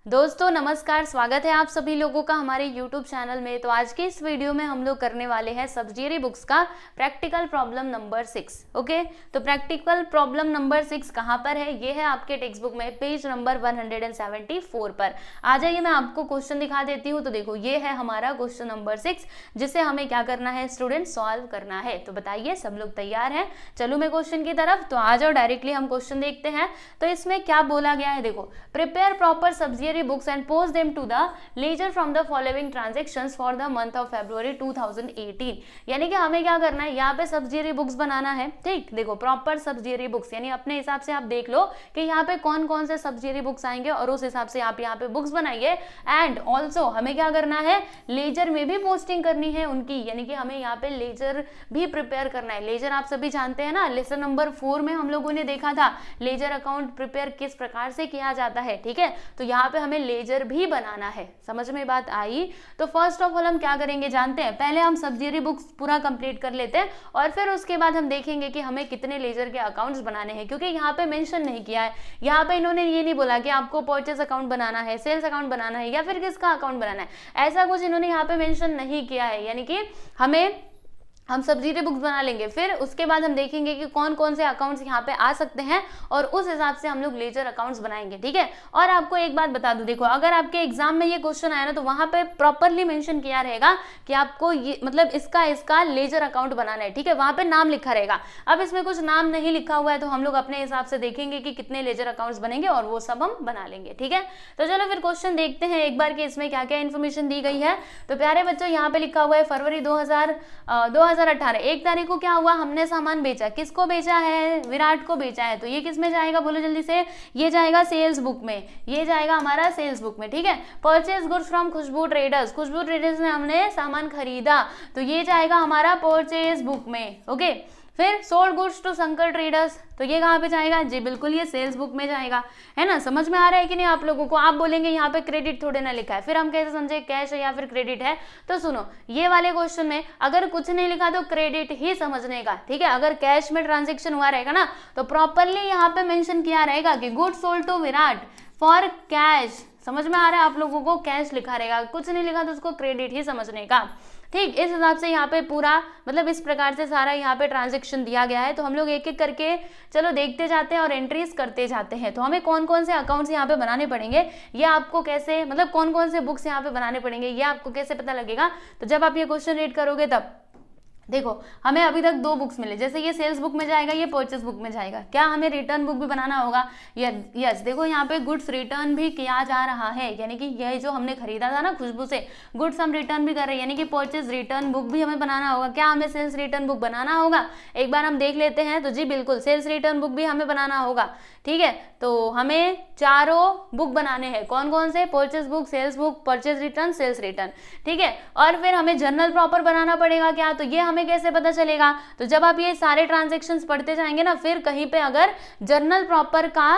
दोस्तों नमस्कार, स्वागत है आप सभी लोगों का हमारे YouTube चैनल में। तो आज के इस वीडियो में हम लोग करने वाले हैं सब्सिडियरी बुक्स का प्रैक्टिकल प्रॉब्लम नंबर 6। ओके, तो प्रैक्टिकल प्रॉब्लम नंबर 6 कहाँ पर है? ये है आपके टेक्स्ट बुक में पेज नंबर 174 पर। आ जाइए, मैं आपको क्वेश्चन दिखा देती हूँ। तो देखो, ये है हमारा क्वेश्चन नंबर 6 जिसे हमें क्या करना है स्टूडेंट, सॉल्व करना है। तो बताइए सब लोग तैयार हैं? चलो मैं क्वेश्चन की तरफ, तो आ जाओ डायरेक्टली हम क्वेश्चन देखते हैं। तो इसमें क्या बोला गया है, देखो, prepare proper subsidiary books and post them to the ledger from the following transactions for the month of February 2018। यानी कि हमें क्या करना है, यहाँ पे सब्सिडियरी बुक्स बनाना है। ठीक, देखो प्रॉपर सब्सिडियरी बुक्स यानी अपने हिसाब से आप देख लो कि यहाँ पे कौन कौन से सब्सिडियरी बुक्स आएंगे और उस हिसाब से आप यहाँ पे बुक्स बनाइए। एंड ऑल्सो हमें क्या करना है, लेजर में भी पोस्टिंग करनी है उनकी, यानी कि हमें यहाँ पे लेजर भी प्रिपेयर करना है। लेजर आप सभी जानते हैं ना, लेसन नंबर 4 में हम लोगों ने देखा था लेजर अकाउंट प्रिपेयर किस प्रकार से किया जाता है। ठीक है, तो यहाँ पे हमें लेजर भी बनाना है। समझ में बात आई? तो फर्स्ट ऑफ ऑल हम क्या करेंगे जानते हैं, पहले हम सब्सिडियरी बुक्स पूरा कंप्लीट कर लेते हैं और फिर उसके बाद हम देखेंगे कि हमें कितने लेजर के अकाउंट्स बनाने हैं। क्योंकि यहाँ पे मेंशन नहीं किया है, यहाँ पे इन्होंने ये नहीं बोला कि आपको परचेस अकाउंट बनाना है, सेल्स अकाउंट बनाना है या फिर किसका अकाउंट बनाना है, ऐसा कुछ इन्होंने यहाँ पे मेंशन नहीं किया है। यानी कि हम सब्सिडियरी बुक्स बना लेंगे, फिर उसके बाद हम देखेंगे कि कौन कौन से अकाउंट्स यहाँ पे आ सकते हैं और उस हिसाब से हम लोग लेजर अकाउंट्स बनाएंगे। ठीक है, और आपको एक बात बता दूं, देखो अगर आपके एग्जाम में ये क्वेश्चन आया ना तो वहां पे प्रॉपरली मेंशन किया रहेगा कि आपको ये मतलब इसका लेजर अकाउंट बनाना है। ठीक है, वहां पे नाम लिखा रहेगा। अब इसमें कुछ नाम नहीं लिखा हुआ है तो हम लोग अपने हिसाब से देखेंगे कि कितने लेजर अकाउंट्स बनेंगे और वो सब हम बना लेंगे। ठीक है, तो चलो फिर क्वेश्चन देखते हैं एक बार कि इसमें क्या क्या इन्फॉर्मेशन दी गई है। तो प्यारे बच्चों, यहाँ पे लिखा हुआ है फरवरी 2018 1 तारीख को क्या हुआ, हमने सामान बेचा। किसको बेचा है? विराट को बेचा है। तो ये किस में जाएगा, बोलो जल्दी से? ये जाएगा सेल्स बुक में, ये जाएगा हमारा सेल्स बुक में। ठीक है, purchase goods from Khushboo traders, Khushboo traders ने हमने सामान खरीदा, तो ये जाएगा हमारा परचेज बुक में। ओके, फिर sold goods to Shankar traders, तो ये कहाँ पे जाएगा? जी बिल्कुल, ये सेल्स बुक में जाएगा। है ना, समझ में आ रहा है कि नहीं आप लोगों को? आप बोलेंगे यहाँ पे क्रेडिट थोड़े ना लिखा है, फिर हम कैसे समझे कैश है या फिर क्रेडिट है? तो सुनो, ये वाले क्वेश्चन में अगर कुछ नहीं लिखा तो क्रेडिट ही समझने का। ठीक है, अगर कैश में ट्रांजेक्शन हुआ रहेगा ना तो प्रॉपरली यहाँ पे मेंशन किया रहेगा कि goods sold to Virat for cash. समझ में आ रहा है आप लोगों को? कैश लिखा रहेगा, कुछ नहीं लिखा तो उसको क्रेडिट ही समझने का। ठीक, इस हिसाब से यहाँ पे पूरा मतलब इस प्रकार से सारा यहाँ पे ट्रांजैक्शन दिया गया है। तो हम लोग एक एक करके चलो देखते जाते हैं और एंट्रीज करते जाते हैं। तो हमें कौन कौन से अकाउंट्स यहाँ पे बनाने पड़ेंगे, ये आपको कैसे मतलब कौन कौन से बुक्स यहाँ पे बनाने पड़ेंगे ये आपको कैसे पता लगेगा? तो जब आप ये क्वेश्चन रीड करोगे तब देखो, हमें अभी तक 2 बुक्स मिले, जैसे ये सेल्स बुक में जाएगा, ये परचेस बुक में जाएगा। क्या हमें रिटर्न बुक भी बनाना होगा? यस, देखो यहाँ पे गुड्स रिटर्न भी किया जा रहा है, यानी कि यह जो हमने खरीदा था ना खुशबू से, गुड्स हम रिटर्न भी कर रहे हैं, यानी कि परचेस रिटर्न बुक भी हमें बनाना होगा। क्या हमें सेल्स रिटर्न बुक बनाना होगा? एक बार हम देख लेते हैं। तो जी बिल्कुल, सेल्स रिटर्न बुक भी हमें बनाना होगा। ठीक है, तो हमें चारों बुक बनाने हैं। कौन कौन से? Purchase book, sales book, purchase return, sales return. ठीक है, और फिर हमें जर्नल प्रॉपर बनाना पड़ेगा। क्या? तो ये हमें कैसे पता चलेगा? तो जब आप ये सारे ट्रांजैक्शंस पढ़ते जाएंगे ना, फिर कहीं पे अगर जर्नल प्रॉपर का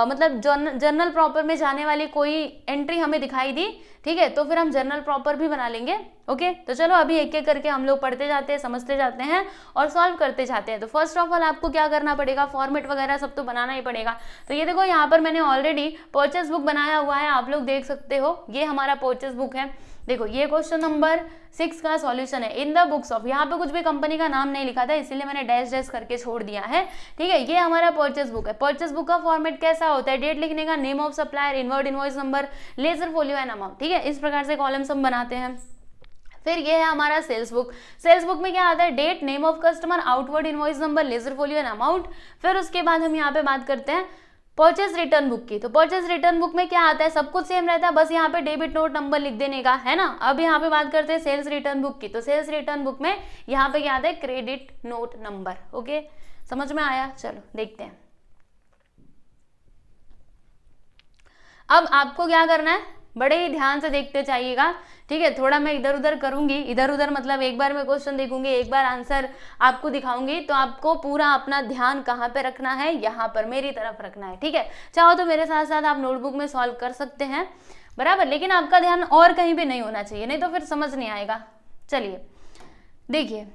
मतलब जर्नल प्रॉपर में जाने वाली कोई एंट्री हमें दिखाई दी, ठीक है, तो फिर हम जर्नल प्रॉपर भी बना लेंगे। ओके, तो चलो अभी एक एक करके हम लोग पढ़ते जाते हैं, समझते जाते हैं और सॉल्व करते जाते हैं। तो फर्स्ट ऑफ ऑल आपको क्या करना पड़ेगा, फॉर्मेट वगैरह सब तो बनाना ही पड़ेगा। तो ये देखो, यहाँ पर मैंने ऑलरेडी परचेस बुक बनाया हुआ है, आप लोग देख सकते हो, ये हमारा परचेस बुक है। देखो, ये क्वेश्चन नंबर 6 का सॉल्यूशन है। इन द बुक्स ऑफ, यहाँ पे कुछ भी कंपनी का नाम नहीं लिखा था इसीलिए मैंने डैश डैश करके छोड़ दिया है। ठीक है, ये हमारा परचेस बुक है। परचेस बुक का फॉर्मेट कैसा होता है? डेट लिखने का, name of supplier, inward invoice number, ledger folio and amount. ठीक है, इस प्रकार से कॉलम्स हम बनाते हैं। फिर ये है हमारा सेल्स बुक। सेल्स बुक में क्या आता है? Date, name of customer, outward invoice number, ledger folio and amount. फिर उसके बाद हम यहाँ पे बात करते हैं परचेस रिटर्न बुक की। तो परचेस रिटर्न बुक में क्या आता है? सब कुछ सेम रहता है, बस यहाँ पे डेबिट नोट नंबर लिख देने का, है ना। अब यहाँ पे बात करते हैं सेल्स रिटर्न बुक की। तो सेल्स रिटर्न बुक में यहाँ पे क्या आता है? Credit note number. ओके, समझ में आया? चलो देखते हैं। अब आपको क्या करना है, बड़े ही ध्यान से देखते जाइएगा। ठीक है, थोड़ा मैं इधर उधर करूंगी, इधर उधर मतलब एक बार मैं क्वेश्चन देखूंगी, एक बार आंसर आपको दिखाऊंगी, तो आपको पूरा अपना ध्यान कहाँ पे रखना है? यहाँ पर मेरी तरफ रखना है। ठीक है, चाहो तो मेरे साथ साथ आप नोटबुक में सॉल्व कर सकते हैं, बराबर, लेकिन आपका ध्यान और कहीं भी नहीं होना चाहिए, नहीं तो फिर समझ नहीं आएगा। चलिए देखिए,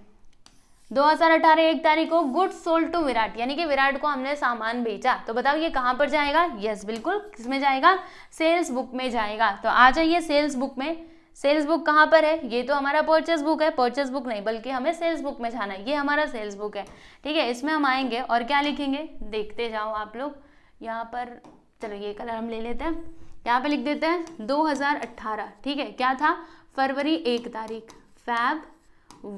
2018 1 तारीख को गुड्स सोल्ड टू विराट, यानी कि विराट को हमने सामान बेचा। तो बताओ ये कहाँ पर जाएगा? यस बिल्कुल, किसमें जाएगा? सेल्स बुक में जाएगा। तो आ जाइए सेल्स बुक में। सेल्स बुक कहाँ पर है? ये तो हमारा परचेस बुक है, परचेस बुक नहीं बल्कि हमें सेल्स बुक में जाना है। ये हमारा सेल्स बुक है, ठीक है। इसमें हम आएंगे और क्या लिखेंगे, देखते जाओ आप लोग। यहाँ पर चलो ये कलर हम ले लेते हैं, यहाँ पे लिख देते हैं 2018, ठीक है। क्या था? फरवरी 1 तारीख, फैब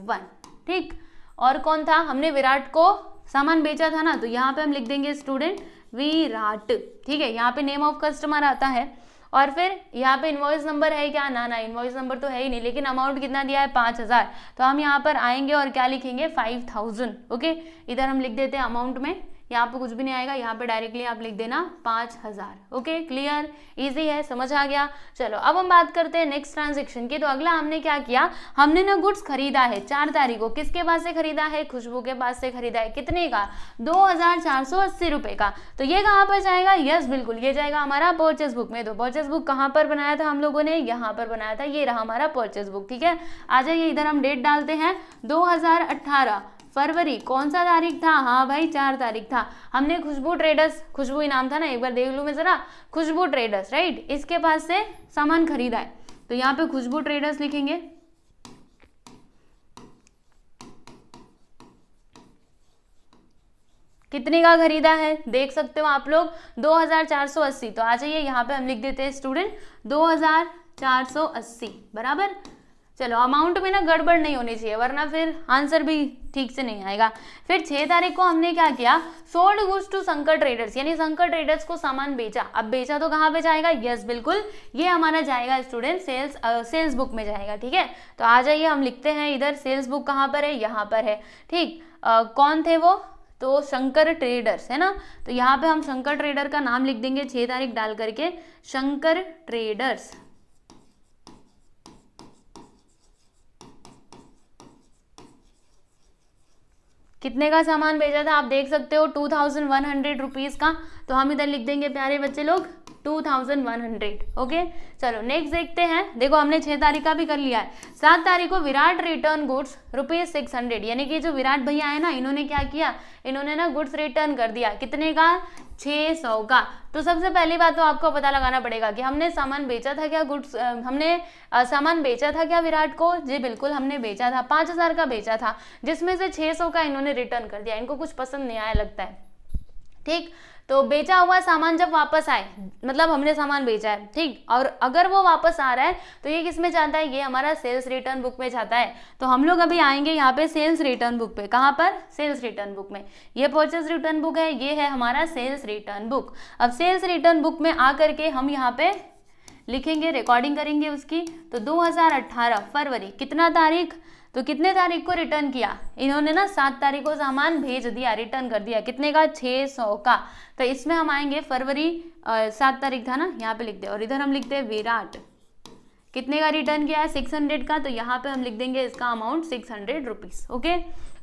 1, ठीक। और कौन था? हमने विराट को सामान बेचा था ना, तो यहाँ पे हम लिख देंगे स्टूडेंट विराट, ठीक है। यहाँ पे नेम ऑफ कस्टमर आता है और फिर यहाँ पे इनवॉइस नंबर है क्या? ना इनवॉइस नंबर तो है ही नहीं, लेकिन अमाउंट कितना दिया है? 5000। तो हम यहाँ पर आएंगे और क्या लिखेंगे? 5000, ओके। इधर हम लिख देते हैं अमाउंट में, यहाँ पे कुछ भी नहीं आएगा, यहाँ पे डायरेक्टली आप लिख देना 5000, ओके। क्लियर, इजी है, समझ आ गया। चलो अब हम बात करते हैं नेक्स्ट ट्रांजेक्शन की। तो अगला हमने क्या किया, हमने ना गुड्स खरीदा है 4 तारीख को। किसके पास से खरीदा है? खुशबू के पास से खरीदा है। कितने का? 2480 रुपए का। तो ये कहाँ पर जाएगा? यस बिल्कुल, ये जाएगा हमारा परचेस बुक में। तो परचेस बुक कहाँ पर बनाया था हम लोगों ने? यहाँ पर बनाया था, ये रहा हमारा परचेस बुक, ठीक है। आ जाइए इधर हम डेट डालते हैं 2018 फरवरी, कौन सा तारीख था? हाँ भाई 4 तारीख था। हमने खुशबू ट्रेडर्स, खुशबू ही नाम था ना, एक बार देख लूँ मैं जरा, खुशबू ट्रेडर्स, राइट, इसके पास से सामान खरीदा है। तो यहाँ पे खुशबू ट्रेडर्स लिखेंगे। कितने का खरीदा है देख सकते हो आप लोग? 2480। तो आ जाइए यहाँ पे हम लिख देते हैं स्टूडेंट 2480, बराबर। चलो अमाउंट में ना गड़बड़ नहीं होनी चाहिए, वरना फिर आंसर भी ठीक से नहीं आएगा। फिर 6 तारीख को हमने क्या किया? Sold goods to Shankar traders, यानी शंकर ट्रेडर्स को सामान बेचा। अब बेचा तो कहाँ पे जाएगा? यस बिल्कुल, ये हमारा जाएगा स्टूडेंट सेल्स बुक में जाएगा, ठीक है। तो आ जाइए हम लिखते हैं इधर सेल्स बुक कहाँ पर है? यहाँ पर है, ठीक। कौन थे वो? तो शंकर ट्रेडर्स है ना। तो यहाँ पे हम शंकर ट्रेडर का नाम लिख देंगे 6 तारीख डाल करके, शंकर ट्रेडर्स। कितने का सामान भेजा था आप देख सकते हो? 2100 रुपीज का। तो हम इधर लिख देंगे प्यारे बच्चे लोग 2100, ओके। चलो नेक्स्ट देखते हैं। देखो हमने 6 तारीख का भी कर लिया है। 7 तारीख को विराट रिटर्न गुड्स ₹600, यानी कि जो विराट भैया है ना, इन्होंने क्या किया? इन्होंने ना गुड्स रिटर्न कर दिया। कितने का? 600 का। तो सबसे पहली बात तो आपको पता लगाना पड़ेगा कि हमने सामान बेचा था क्या? गुड्स हमने सामान बेचा था क्या विराट को? जी बिल्कुल हमने बेचा था, 5000 का बेचा था, जिसमें से 600 का इन्होंने रिटर्न कर दिया। इनको कुछ पसंद नहीं आया लगता है, ठीक। तो बेचा हुआ सामान जब वापस आए, मतलब हमने सामान बेचा है, ठीक, और अगर वो वापस आ रहा है तो ये किस में जाता है? ये हमारा सेल्स रिटर्न बुक में जाता है। तो हम लोग अभी आएंगे यहाँ पे सेल्स रिटर्न बुक पे। कहाँ पर? सेल्स रिटर्न बुक में। ये परचेस रिटर्न बुक है, ये है हमारा सेल्स रिटर्न बुक। अब सेल्स रिटर्न बुक में आकर के हम यहाँ पे लिखेंगे, रिकॉर्डिंग करेंगे उसकी। तो 2018 फरवरी, कितना तारीख? तो कितने तारीख को रिटर्न किया इन्होंने? ना 7 तारीख को सामान भेज दिया, रिटर्न कर दिया। कितने का? 600 का। तो इसमें हम आएंगे फरवरी 7 तारीख था ना, यहाँ पे लिख दे, और इधर हम लिखते हैं विराट कितने का रिटर्न किया है? 600 का। तो यहाँ पे हम लिख देंगे इसका अमाउंट 600 रुपीज, ओके।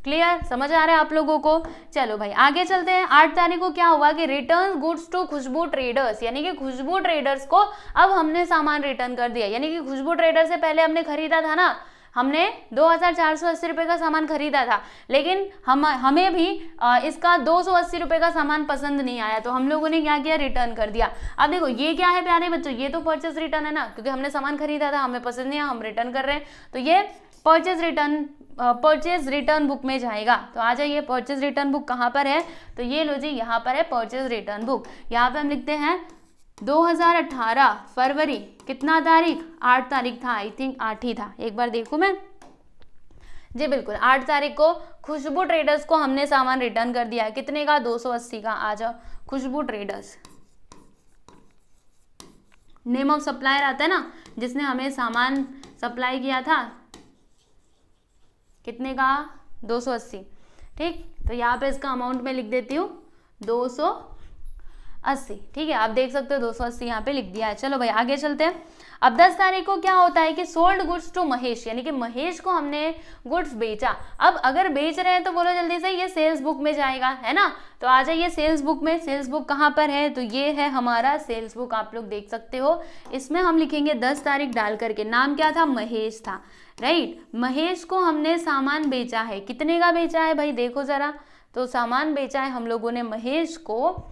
क्लियर, समझ आ रहा है आप लोगों को? चलो भाई आगे चलते हैं। 8 तारीख को क्या हुआ कि return goods to Khushboo traders, यानी कि खुशबू ट्रेडर्स को अब हमने सामान रिटर्न कर दिया। यानी कि खुशबू ट्रेडर से पहले हमने खरीदा था ना, हमने 2480 रुपये का सामान खरीदा था, लेकिन हमें भी इसका 280 रुपये का सामान पसंद नहीं आया, तो हम लोगों ने क्या किया? रिटर्न कर दिया। अब देखो ये क्या है प्यारे बच्चों? ये तो परचेस रिटर्न है ना, क्योंकि हमने सामान खरीदा था, हमें पसंद नहीं आया, हम रिटर्न कर रहे हैं। तो ये परचेज रिटर्न बुक में जाएगा। तो आ जाइए, परचेज रिटर्न बुक कहाँ पर है? तो ये लो जी, यहाँ पर है परचेज रिटर्न बुक। यहाँ पे हम लिखते हैं 2018 फरवरी, कितना तारीख? 8 तारीख था, आई थिंक 8 ही था, एक बार देखूं मैं। जी बिल्कुल 8 तारीख को खुशबू ट्रेडर्स को हमने सामान रिटर्न कर दिया है। कितने का? 280 का। आ जाओ, खुशबू ट्रेडर्स, नेम ऑफ सप्लायर आता है ना, जिसने हमें सामान सप्लाई किया था। कितने का? 280, ठीक। तो यहाँ पे इसका अमाउंट मैं लिख देती हूँ 280। 80, ठीक है, आप देख सकते हो 280 यहाँ पे लिख दिया है। चलो भाई आगे चलते हैं। अब 10 तारीख को क्या होता है कि सोल्ड गुड्स टू महेश, यानी कि महेश को हमने गुड्स बेचा। अब अगर बेच रहे हैं तो बोलो जल्दी से, ये सेल्स बुक में जाएगा, है ना। तो आ जाइए सेल्स बुक में। सेल्स बुक कहाँ पर है, तो ये है हमारा सेल्स बुक, आप लोग देख सकते हो। इसमें हम लिखेंगे 10 तारीख डाल करके, नाम क्या था, महेश था, राइट। महेश को हमने सामान बेचा है, कितने का बेचा है भाई, देखो जरा। तो सामान बेचा है हम लोगों ने महेश को,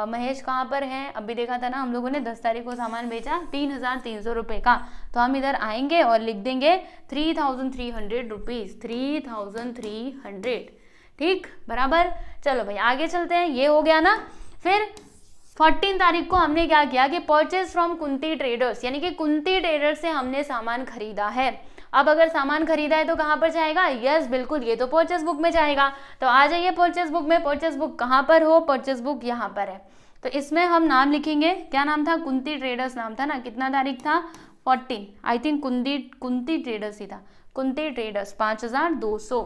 महेश कहाँ पर है, अभी देखा था ना हम लोगों ने, 10 तारीख को सामान बेचा 3,300 रुपये का। तो हम इधर आएंगे और लिख देंगे 3,300 रुपीज़, 3,300, ठीक, बराबर। चलो भाई आगे चलते हैं, ये हो गया ना। फिर 14 तारीख को हमने क्या किया कि परचेज फ्रॉम कुंती ट्रेडर्स, यानी कि कुंती ट्रेडर्स से हमने सामान खरीदा है। अब अगर सामान खरीदा है तो कहाँ पर जाएगा, यस बिल्कुल, ये तो परचेस बुक में जाएगा। तो आ जाइए परचेस बुक में। परचेस बुक कहाँ पर हो, परचेस बुक यहाँ पर है। तो इसमें हम नाम लिखेंगे, क्या नाम था, कुंती ट्रेडर्स नाम था ना। कितना तारीख था, 14, आई थिंक कुंती ट्रेडर्स ही था, कुंती ट्रेडर्स 5,200,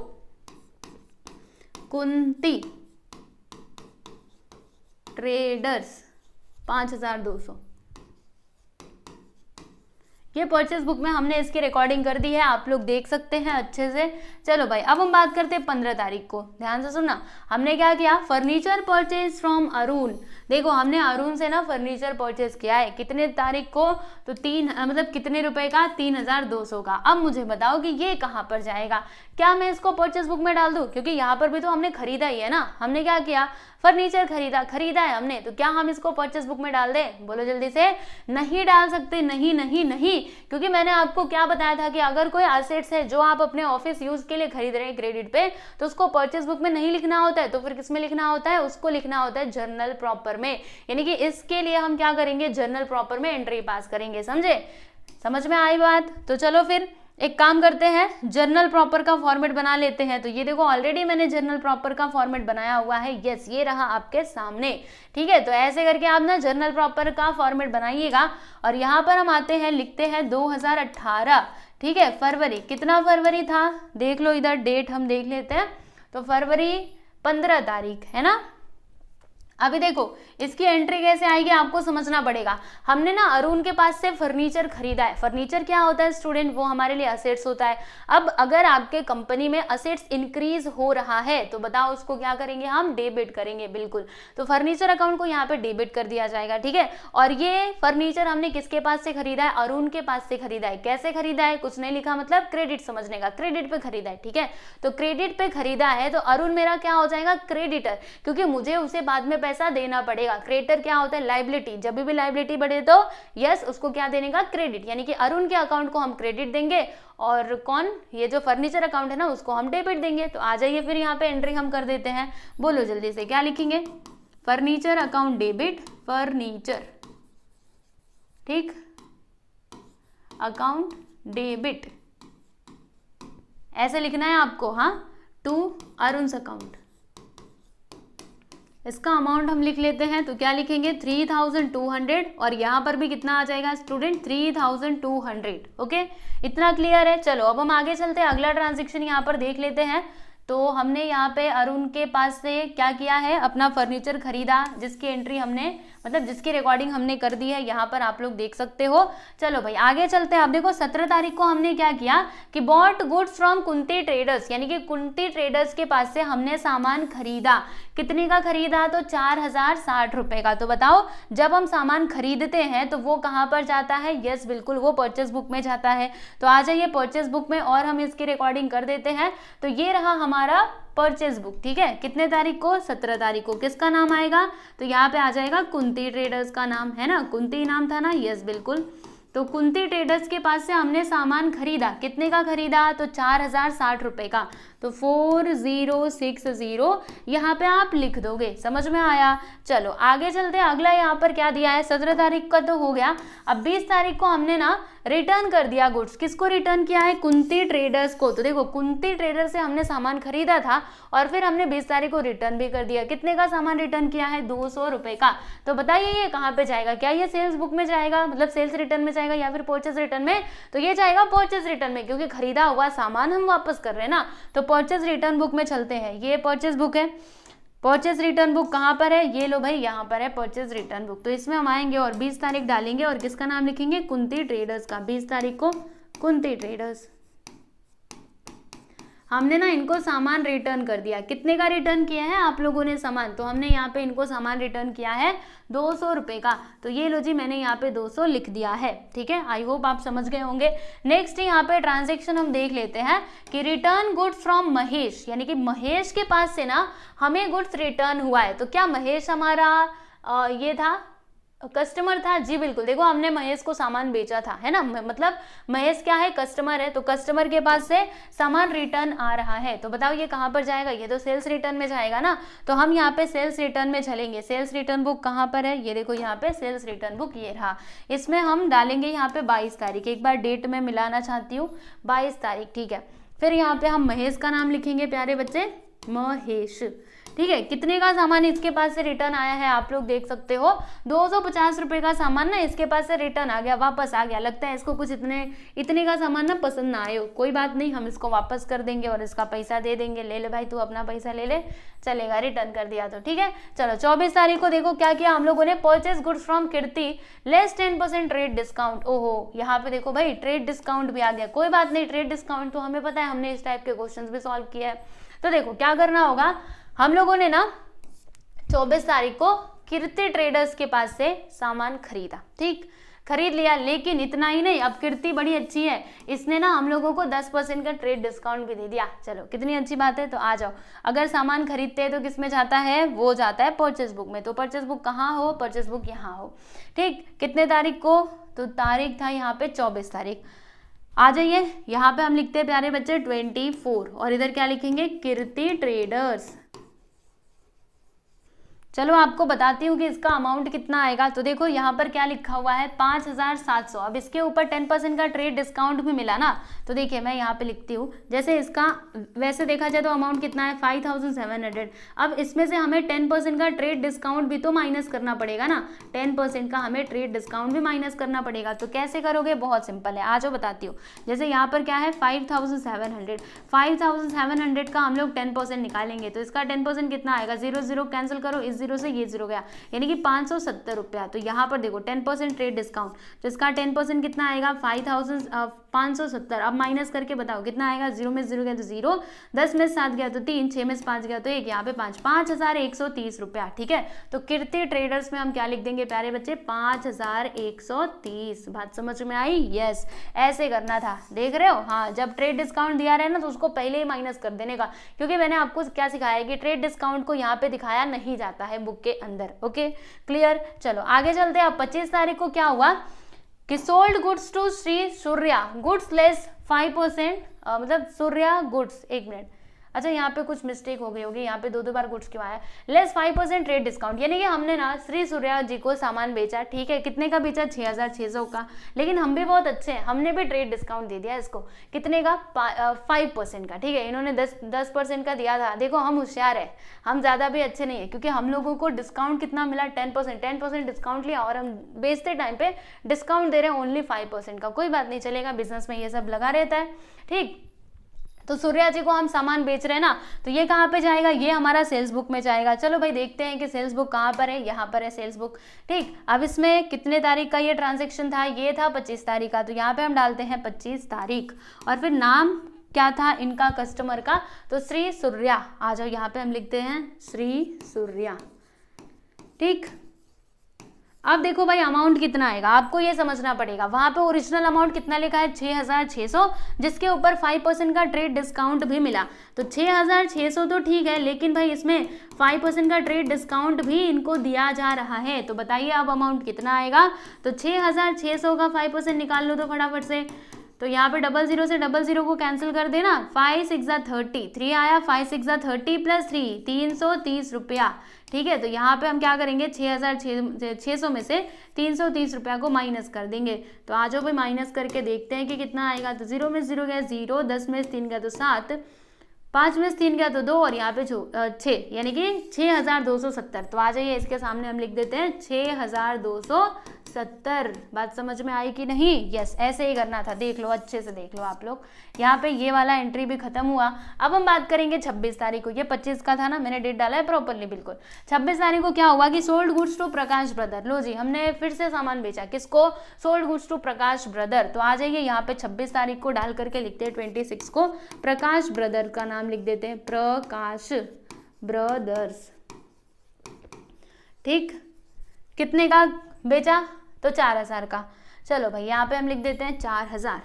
कुंती ट्रेडर्स 5,200, ये परचेस बुक में हमने इसकी रिकॉर्डिंग कर दी है, आप लोग देख सकते हैं अच्छे से। चलो भाई अब हम बात करते हैं 15 तारीख को, ध्यान से सुनना। हमने क्या किया, फर्नीचर परचेज फ्रॉम अरुण। देखो हमने अरुण से ना फर्नीचर परचेज किया है, कितने तारीख को, तो मतलब कितने रुपए का, 3,200 का। अब मुझे बताओ कि ये कहाँ पर जाएगा, क्या मैं इसको परचेस बुक में डाल दूं, क्योंकि यहाँ पर भी तो हमने खरीदा ही है ना। हमने क्या किया, फर्नीचर खरीदा है हमने, तो क्या हम इसको परचेस बुक में डाल दें, बोलो जल्दी से। नहीं डाल सकते, नहीं नहीं नहीं, क्योंकि मैंने आपको क्या बताया था कि अगर कोई एसेट्स है जो आप अपने ऑफिस यूज के लिए खरीद रहे हैं क्रेडिट पे, तो उसको परचेस बुक में नहीं लिखना होता है। तो फिर किस में लिखना होता है, उसको लिखना होता है जर्नल प्रॉपर में। यानी कि इसके लिए हम क्या करेंगे, जर्नल प्रॉपर में एंट्री पास करेंगे, समझे, समझ में आई बात। तो चलो फिर एक काम करते हैं, जर्नल प्रॉपर का फॉर्मेट बना लेते हैं। तो ये देखो ऑलरेडी मैंने जर्नल प्रॉपर का फॉर्मेट बनाया हुआ है, यस ये रहा आपके सामने, ठीक है। तो ऐसे करके आप ना जर्नल प्रॉपर का फॉर्मेट बनाइएगा। और यहाँ पर हम आते हैं, लिखते हैं 2018, ठीक है, फरवरी, कितना फरवरी था, देख लो इधर डेट हम देख लेते हैं। तो फरवरी 15 तारीख है ना। अभी देखो इसकी एंट्री कैसे आएगी आपको समझना पड़ेगा। हमने ना अरुण के पास से फर्नीचर खरीदा है। फर्नीचर क्या होता है स्टूडेंट, वो हमारे लिए असेट्स होता है। अब अगर आपके कंपनी में असेट्स इंक्रीज हो रहा है तो बताओ उसको क्या करेंगे, हम डेबिट करेंगे, बिल्कुल। तो फर्नीचर अकाउंट को यहाँ पे डेबिट कर दिया जाएगा, ठीक है। और ये फर्नीचर हमने किसके पास से खरीदा है, अरुण के पास से खरीदा है। कैसे खरीदा है, कुछ नहीं लिखा, मतलब क्रेडिट समझने का, क्रेडिट पे खरीदा है, ठीक है। तो क्रेडिट पे खरीदा है तो अरुण मेरा क्या हो जाएगा, क्रेडिटर, क्योंकि मुझे उसे बाद में पैसा देना पड़ेगा। क्रेडिटर क्या होता है, लायबिलिटी, जब भी लायबिलिटी बढ़े तो यस उसको क्या देने का, क्रेडिट, यानी कि अरुण के अकाउंट को हम क्रेडिट देंगे और कौन, ये जो फर्नीचर अकाउंट है ना उसको हम डेबिट देंगे। तो आ जाइए फिर यहाँ पे एंट्री हम कर देते हैं, बोलो जल्दी से क्या लिखेंगे, फर्नीचर अकाउंट डेबिट, फर्नीचर, ठीक, अकाउंट डेबिट, ऐसे लिखना है आपको, हाँ, टू अरुण अकाउंट। इसका अमाउंट हम लिख लेते हैं, तो क्या लिखेंगे 3,200, और यहाँ पर भी कितना आ जाएगा स्टूडेंट, 3,200, ओके, इतना क्लियर है। चलो अब हम आगे चलते हैं, अगला ट्रांजेक्शन यहाँ पर देख लेते हैं। तो हमने यहाँ पे अरुण के पास से क्या किया है, अपना फर्नीचर खरीदा, जिसकी एंट्री हमने, मतलब जिसकी रिकॉर्डिंग हमने कर दी है, यहाँ पर आप लोग देख सकते हो। चलो भाई आगे चलते हैं। अब देखो 17 तारीख को हमने क्या किया कि bought goods from Kunti traders, यानी कि कुंती ट्रेडर्स के पास से हमने सामान खरीदा। कितने का खरीदा, तो 4,060 रुपए का। तो बताओ जब हम सामान खरीदते हैं तो वो कहाँ पर जाता है, यस बिल्कुल वो परचेस बुक में जाता है। तो आ जाइए परचेस बुक में और हम इसकी रिकॉर्डिंग कर देते हैं। तो ये रहा हमारा परचेस बुक, ठीक है। कितने तारीख को, 17 तारीख को। किसका नाम आएगा, तो यहाँ पे आ जाएगा कुंती ट्रेडर्स का नाम, है ना, कुंती नाम था ना, यस बिल्कुल। तो कुंती ट्रेडर्स के पास से हमने सामान खरीदा, कितने का खरीदा, तो 4,060 रुपए का। तो 4060 यहाँ पे आप लिख दोगे, समझ में आया। चलो आगे चलते हैं, अगला यहाँ पर क्या दिया है, 17 तारीख का तो हो गया। अब 20 तारीख को हमने ना रिटर्न कर दिया गुड्स, किसको रिटर्न किया है, कुंती ट्रेडर्स को। तो देखो कुंती ट्रेडर्स से हमने सामान खरीदा था और फिर हमने 20 तारीख को रिटर्न भी कर दिया। कितने का सामान रिटर्न किया है, 200 रुपए का। तो बताइए ये कहाँ पे जाएगा, क्या ये सेल्स बुक में जाएगा, मतलब सेल्स रिटर्न में जाएगा या फिर परचेस रिटर्न में, तो ये जाएगा परचेस रिटर्न में, क्योंकि खरीदा हुआ सामान हम वापस कर रहे हैं ना। तो परचेस रिटर्न बुक में चलते हैं, ये परचेस बुक है। परचेज रिटर्न बुक कहाँ पर है, ये लो भाई यहाँ पर है परचेज रिटर्न बुक। तो इसमें हम आएंगे और 20 तारीख डालेंगे और किसका नाम लिखेंगे, कुंती ट्रेडर्स का। 20 तारीख को कुंती ट्रेडर्स। हमने ना इनको सामान रिटर्न कर दिया। कितने का रिटर्न किया है आप लोगों ने सामान, तो हमने यहाँ पे इनको सामान रिटर्न किया है 200 रुपये का। तो ये लो जी मैंने यहाँ पे 200 लिख दिया है, ठीक है। आई होप आप समझ गए होंगे। नेक्स्ट यहाँ पे ट्रांजेक्शन हम देख लेते हैं कि रिटर्न गुड्स फ्रॉम महेश, यानी कि महेश के पास से ना हमें गुड्स रिटर्न हुआ है। तो क्या महेश हमारा ये था, कस्टमर था? जी बिल्कुल। देखो हमने महेश को सामान बेचा था, है ना, मतलब महेश क्या है, कस्टमर है। तो कस्टमर के पास से सामान रिटर्न आ रहा है। तो बताओ ये कहाँ पर जाएगा, ये तो सेल्स रिटर्न में जाएगा ना। तो हम यहाँ पे सेल्स रिटर्न में चलेंगे। सेल्स रिटर्न बुक कहाँ पर है, ये देखो यहाँ पे सेल्स रिटर्न बुक ये रहा। इसमें हम डालेंगे यहाँ पे 22 तारीख। एक बार डेट में मिलाना चाहती हूँ, 22 तारीख, ठीक है। फिर यहाँ पे हम महेश का नाम लिखेंगे प्यारे बच्चे, महेश, ठीक है। कितने का सामान इसके पास से रिटर्न आया है आप लोग देख सकते हो, 250 रुपये का सामान ना इसके पास से रिटर्न आ गया, वापस आ गया। लगता है इसको कुछ इतने का सामान ना पसंद ना आए हो, कोई बात नहीं, हम इसको वापस कर देंगे और इसका पैसा दे देंगे। ले ले भाई तू अपना पैसा ले ले, चलेगा, रिटर्न कर दिया तो, ठीक है। चलो 24 तारीख को देखो क्या किया हम लोगों ने, purchase goods from Kirti less 10% trade discount. ओहो यहाँ पे देखो भाई ट्रेड डिस्काउंट भी आ गया। कोई बात नहीं, ट्रेड डिस्काउंट तो हमें पता है, हमने इस टाइप के क्वेश्चन भी सॉल्व किया है। तो देखो क्या करना होगा, हम लोगों ने ना 24 तारीख को कीर्ति ट्रेडर्स के पास से सामान खरीदा, ठीक, खरीद लिया। लेकिन इतना ही नहीं, अब कीर्ति बड़ी अच्छी है, इसने ना हम लोगों को 10% का ट्रेड डिस्काउंट भी दे दिया। चलो कितनी अच्छी बात है। तो आ जाओ, अगर सामान खरीदते हैं तो किस में जाता है, वो जाता है परचेज बुक में। तो परचेज बुक कहाँ हो, परचेज बुक यहाँ हो, ठीक। कितने तारीख को, तो तारीख था यहाँ पे 24 तारीख। आ जाइए, यहाँ पे हम लिखते हैं प्यारे बच्चे 24 और इधर क्या लिखेंगे, कीर्ति ट्रेडर्स। चलो आपको बताती हूँ कि इसका अमाउंट कितना आएगा। तो देखो यहाँ पर क्या लिखा हुआ है, 5700। अब इसके ऊपर 10% का ट्रेड डिस्काउंट भी मिला ना। तो देखिए मैं यहाँ पे लिखती हूँ, जैसे इसका वैसे देखा जाए तो अमाउंट कितना है 5700। अब इसमें से हमें 10% का ट्रेड डिस्काउंट भी तो माइनस करना पड़ेगा ना, 10% का हमें ट्रेड डिस्काउंट भी माइनस करना पड़ेगा। तो कैसे करोगे, बहुत सिंपल है, आ जाओ बताती हूँ। जैसे यहाँ पर क्या है 5700 का हम लोग 10% निकालेंगे। तो इसका 10% कितना आएगा, 0 0 कैंसिल करो, इस 0 से ये 0 गया, यानी कि 570 रुपया। तो यहाँ पर देखो 10% ट्रेड डिस्काउंट, तो इसका 10% कितना आएगा 570। अब माइनस करके बताओ कितना आएगा, 0 में 0 गया तो 0, 10 में 7 गया तो 3, 6 में 5 गया तो 1, यहाँ पे 5130 रुपया, ठीक है। तो कीर्ति ट्रेडर्स में हम क्या लिख देंगे प्यारे बच्चे, 5130। बात समझ में आई, यस, ऐसे करना था, देख रहे हो। हाँ, जब ट्रेड डिस्काउंट दिया रहे ना तो उसको पहले ही माइनस कर देने का, क्योंकि मैंने आपको क्या सिखाया है कि ट्रेड डिस्काउंट को यहाँ पे दिखाया नहीं जाता है बुक के अंदर। Okay clear. चलो आगे चलते हैं। अब 25 तारीख को क्या हुआ कि sold goods to Shri Surya goods less 5%, मतलब सूर्या गुड्स, एक मिनट, अच्छा यहाँ पे कुछ मिस्टेक हो गई होगी, यहाँ पे दो बार गुड्स क्यों आया, लेस 5% ट्रेड डिस्काउंट, यानी कि हमने ना श्री सूर्या जी को सामान बेचा, ठीक है, कितने का बेचा 6600 का। लेकिन हम भी बहुत अच्छे हैं, हमने भी ट्रेड डिस्काउंट दे दिया इसको, कितने का 5% का, ठीक है। इन्होंने 10% का दिया था। देखो हम होशियार है, हम ज़्यादा भी अच्छे नहीं है, क्योंकि हम लोगों को डिस्काउंट कितना मिला 10% डिस्काउंट लिया और हम बेचते टाइम पे डिस्काउंट दे रहे हैं ओनली 5% का। कोई बात नहीं, चलेगा, बिजनेस में ये सब लगा रहता है, ठीक। तो सूर्या जी को हम सामान बेच रहे हैं ना, तो ये कहाँ पे जाएगा, ये हमारा सेल्स बुक में जाएगा। चलो भाई देखते हैं कि सेल्स बुक कहाँ पर है, यहाँ पर है सेल्स बुक, ठीक। अब इसमें कितने तारीख का ये ट्रांजैक्शन था, ये था 25 तारीख का। तो यहाँ पे हम डालते हैं 25 तारीख और फिर नाम क्या था इनका कस्टमर का, तो श्री सूर्या। आ जाओ यहाँ पे हम लिखते हैं श्री सूर्या, ठीक। अब देखो भाई अमाउंट कितना आएगा, आपको ये समझना पड़ेगा। वहां पे ओरिजिनल अमाउंट कितना लिखा है 6600, जिसके ऊपर 5% का ट्रेड डिस्काउंट भी मिला। तो 6600 तो ठीक है, लेकिन भाई इसमें 5% का ट्रेड डिस्काउंट भी इनको दिया जा रहा है। तो बताइए अब अमाउंट कितना आएगा। तो 6600 का 5% निकाल लो तो फटाफट से। तो यहाँ पे 00 से 00 को कैंसिल कर देना, 5 6 30, 3 आया, 5 6 30 प्लस 3, 330 रुपया, ठीक है। तो यहाँ पे हम क्या करेंगे, 6600 में से 330 रुपया को माइनस कर देंगे। तो आ जाओ भाई माइनस करके देखते हैं कि कितना आएगा। तो 0 में 0 गया 0, 10 में 3 गया तो 7, 5 में से 3 गया तो 2 और यहाँ पे 6 यानी कि 6270। तो आ जाइए इसके सामने हम लिख देते हैं 6270। बात समझ में आई कि नहीं? यस, ऐसे ही करना था। देख लो, अच्छे से देख लो आप लोग। यहाँ पे ये वाला एंट्री भी खत्म हुआ। अब हम बात करेंगे 26 तारीख को। ये 25 का था ना, मैंने डेट डाला है प्रॉपरली बिल्कुल। 26 तारीख को क्या हुआ कि sold goods to Prakash brother. लो जी, हमने फिर से सामान बेचा। किसको? Sold goods to Prakash brother. तो आ जाइए यहाँ पे 26 तारीख को डाल करके लिखते हैं 26 को प्रकाश ब्रदर का नाम लिख देते हैं प्रकाश ब्रदर्स। ठीक, कितने का बेचा? तो 4000 का। चलो भाई यहाँ पे हम लिख देते हैं 4000।